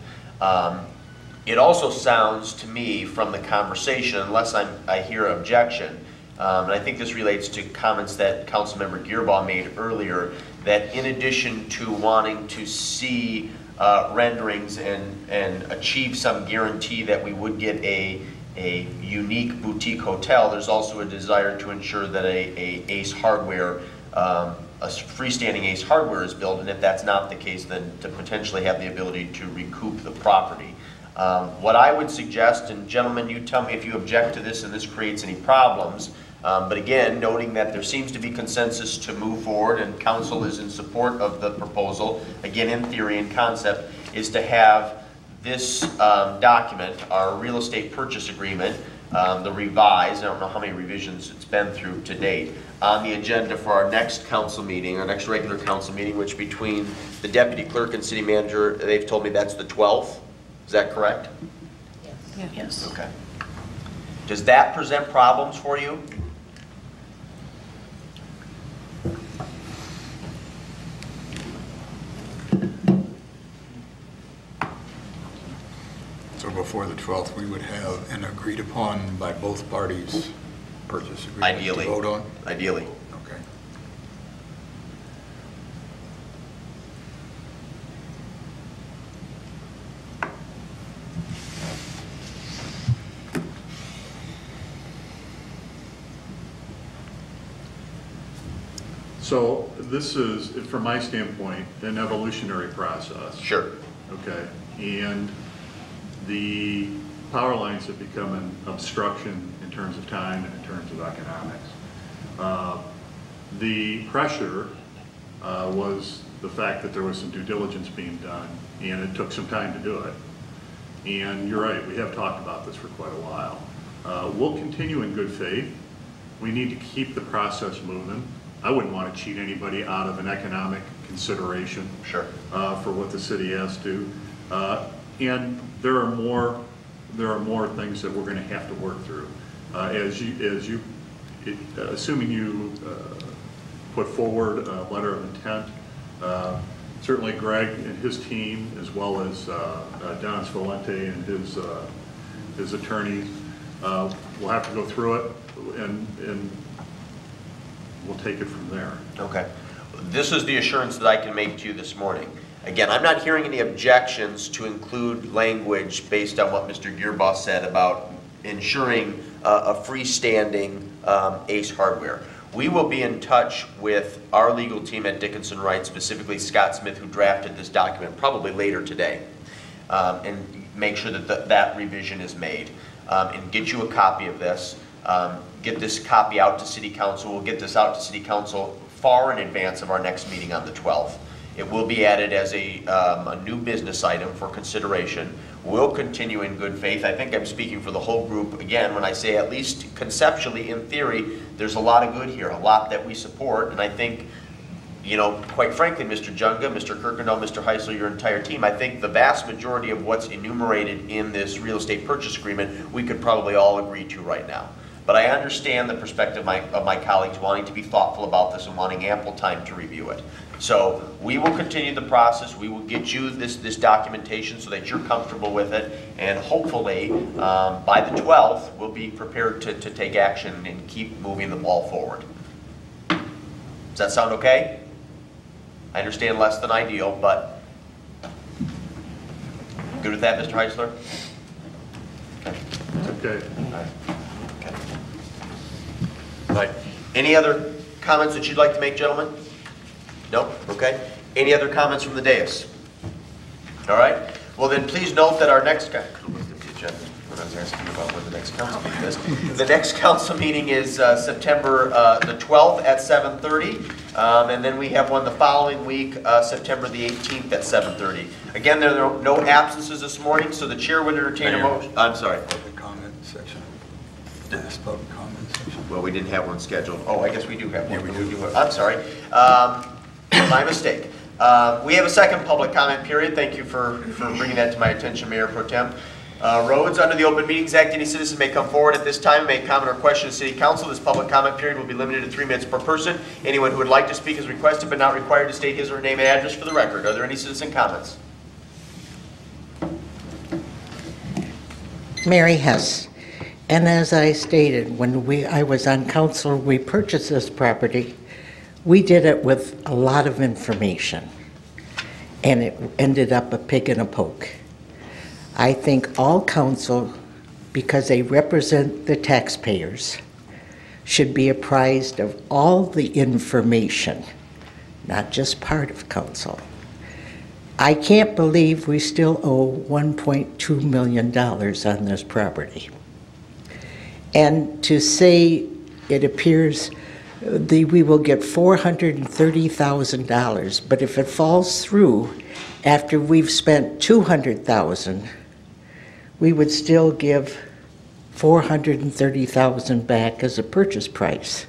It also sounds to me from the conversation, unless I hear objection, and I think this relates to comments that Councilmember Gearbaugh made earlier, that in addition to wanting to see renderings and achieve some guarantee that we would get a unique boutique hotel, there's also a desire to ensure that a Ace Hardware, a freestanding Ace Hardware is built, and if that's not the case, then to potentially have the ability to recoup the property. What I would suggest, and gentlemen, you tell me if you object to this and this creates any problems, but again, noting that there seems to be consensus to move forward and council is in support of the proposal, again in theory and concept, is to have this document, our real estate purchase agreement, the revised, I don't know how many revisions it's been through to date, on the agenda for our next council meeting, our next regular council meeting, which between the deputy clerk and city manager, they've told me that's the 12th. Is that correct? Yes. Yes. Okay. Does that present problems for you? So before the 12th, we would have an agreed upon by both parties purchase agreement Ideally. to vote on? Ideally. Okay. So this is, from my standpoint, an evolutionary process. Sure. Okay, and the power lines have become an obstruction in terms of time and in terms of economics. The pressure was the fact that there was some due diligence being done, and it took some time to do it. And you're right, we have talked about this for quite a while. We'll continue in good faith. We need to keep the process moving. I wouldn't want to cheat anybody out of an economic consideration. Sure. For what the city has to. And there are more things that we're going to have to work through. Assuming you put forward a letter of intent, certainly Greg and his team, as well as Don Svalente and his attorneys, will have to go through it, and we'll take it from there. Okay. This is the assurance that I can make to you this morning. Again, I'm not hearing any objections to include language based on what Mr. Gearbaugh said about ensuring a freestanding Ace Hardware. We will be in touch with our legal team at Dickinson Wright, specifically Scott Smith, who drafted this document, probably later today, and make sure that that revision is made, and get you a copy of this. Get this copy out to City Council. We'll get this out to City Council far in advance of our next meeting on the 12th. It will be added as a new business item for consideration. We'll continue in good faith. I think I'm speaking for the whole group again when I say, at least conceptually, in theory, there's a lot of good here, a lot that we support, and I think, you know, quite frankly, Mr. Junga, Mr. Kirkendall, Mr. Heisler, your entire team, I think the vast majority of what's enumerated in this real estate purchase agreement we could probably all agree to right now. But I understand the perspective of my colleagues wanting to be thoughtful about this and wanting ample time to review it. So we will continue the process. We will get you this documentation so that you're comfortable with it. And hopefully, by the 12th, we'll be prepared to take action and keep moving the ball forward. Does that sound okay? I understand less than ideal, but good with that, Mr. Heisler? Okay. All right. Okay. All right. Any other comments that you'd like to make, gentlemen? No? Okay. Any other comments from the dais? All right. Well, then please note that our next guy. I was asking about when the next council meeting is. The next council meeting is September the 12th at 7:30, and then we have one the following week, September the 18th at 7:30. Again, there are no absences this morning, so the chair would entertain a motion. I'm sorry. Public comment section. Last public comment section. Well, we didn't have one scheduled. Oh, I guess we do have one. Yeah, we do. I'm sorry. My mistake. We have a second public comment period. Thank you for bringing that to my attention, Mayor Pro Tem. Roads, under the Open Meetings Act, any citizen may come forward at this time and make comment or question to City Council. This public comment period will be limited to 3 minutes per person. Anyone who would like to speak is requested but not required to state his or her name and address for the record. Are there any citizen comments? Mary Hess. And as I stated, when I was on council, we purchased this property. We did it with a lot of information, and it ended up a pig in a poke. I think all council, because they represent the taxpayers, should be apprised of all the information, not just part of council. I can't believe we still owe $1.2 million on this property. And to say it appears we will get $430,000, but if it falls through after we've spent $200,000, we would still give $430,000 back as a purchase price.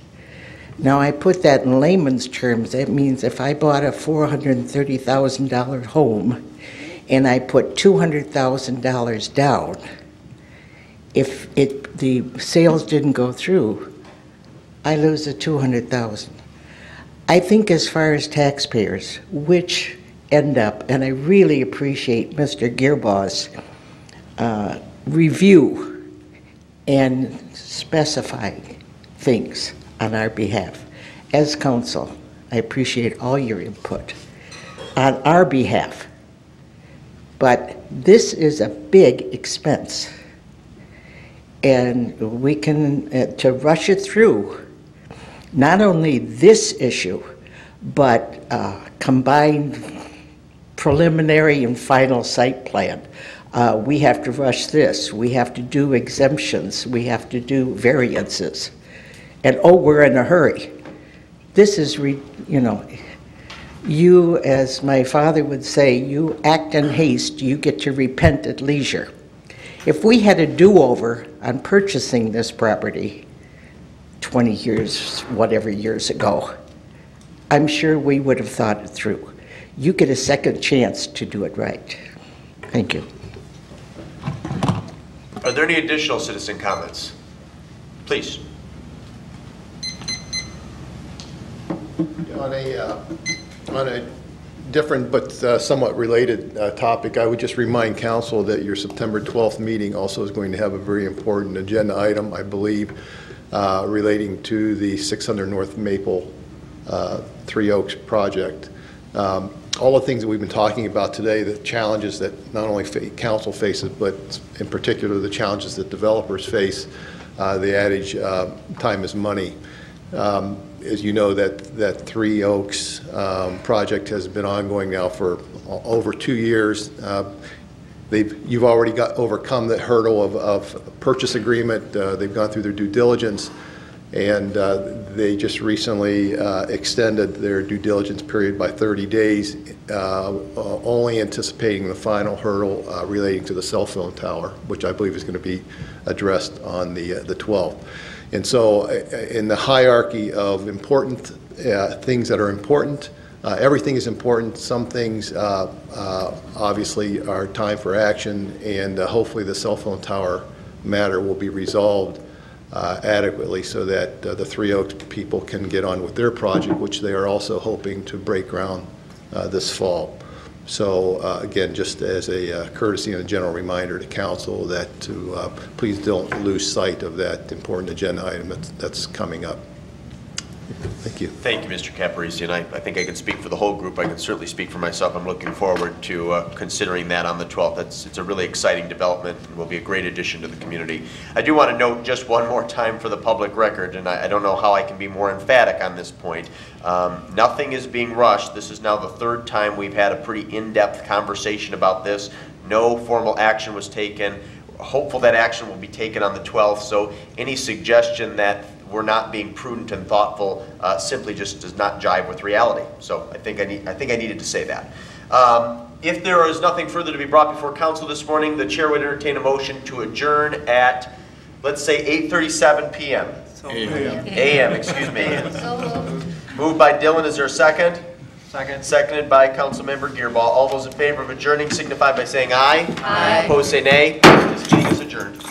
Now, I put that in layman's terms. That means if I bought a $430,000 home and I put $200,000 down, if the sales didn't go through, I lose the $200,000. I think as far as taxpayers, which end up, and I really appreciate Mr. Gearbaugh's review and specifying things on our behalf. As council, I appreciate all your input on our behalf. But this is a big expense. And we can, to rush it through, not only this issue, but combined preliminary and final site plan. We have to rush this. We have to do exemptions. We have to do variances. And oh, we're in a hurry. This is, you, as my father would say, you act in haste, you get to repent at leisure. If we had a do-over on purchasing this property 20 years, whatever years ago, I'm sure we would have thought it through. You get a second chance to do it right. Thank you. Are there any additional citizen comments? Please. On a different but somewhat related topic, I would just remind council that your September 12th meeting also is going to have a very important agenda item, I believe, relating to the 600 North Maple Three Oaks project. All the things that we've been talking about today, the challenges that not only council faces, but in particular the challenges that developers face, the adage, time is money. As you know, that Three Oaks project has been ongoing now for over 2 years. You've already overcome the hurdle of purchase agreement. They've gone through their due diligence, and they just recently extended their due diligence period by 30 days, only anticipating the final hurdle relating to the cell phone tower, which I believe is going to be addressed on the 12th. And so in the hierarchy of important things that are important, everything is important. Some things obviously are time for action, and hopefully the cell phone tower matter will be resolved adequately so that the Three Oaks people can get on with their project, which they are also hoping to break ground this fall. So again, just as a courtesy and a general reminder to council that to please don't lose sight of that important agenda item that's coming up. Thank you. Thank you, Mr. Caparisi, and I think I can speak for the whole group. I can certainly speak for myself. I'm looking forward to considering that on the 12th. It's a really exciting development and will be a great addition to the community. I do want to note just one more time for the public record, and I don't know how I can be more emphatic on this point. Nothing is being rushed. This is now the third time we've had a pretty in-depth conversation about this. No formal action was taken. Hopeful that action will be taken on the 12th, so any suggestion that we're not being prudent and thoughtful simply just does not jive with reality. So I think I needed to say that. If there is nothing further to be brought before council this morning, the chair would entertain a motion to adjourn at, let's say, 8:37 p.m. A.m. Excuse me. Moved by Dylan. Is there a second? Second. Seconded by Councilmember Gearbaugh. All those in favor of adjourning signify by saying aye. Aye. Opposed say nay. This meeting is adjourned.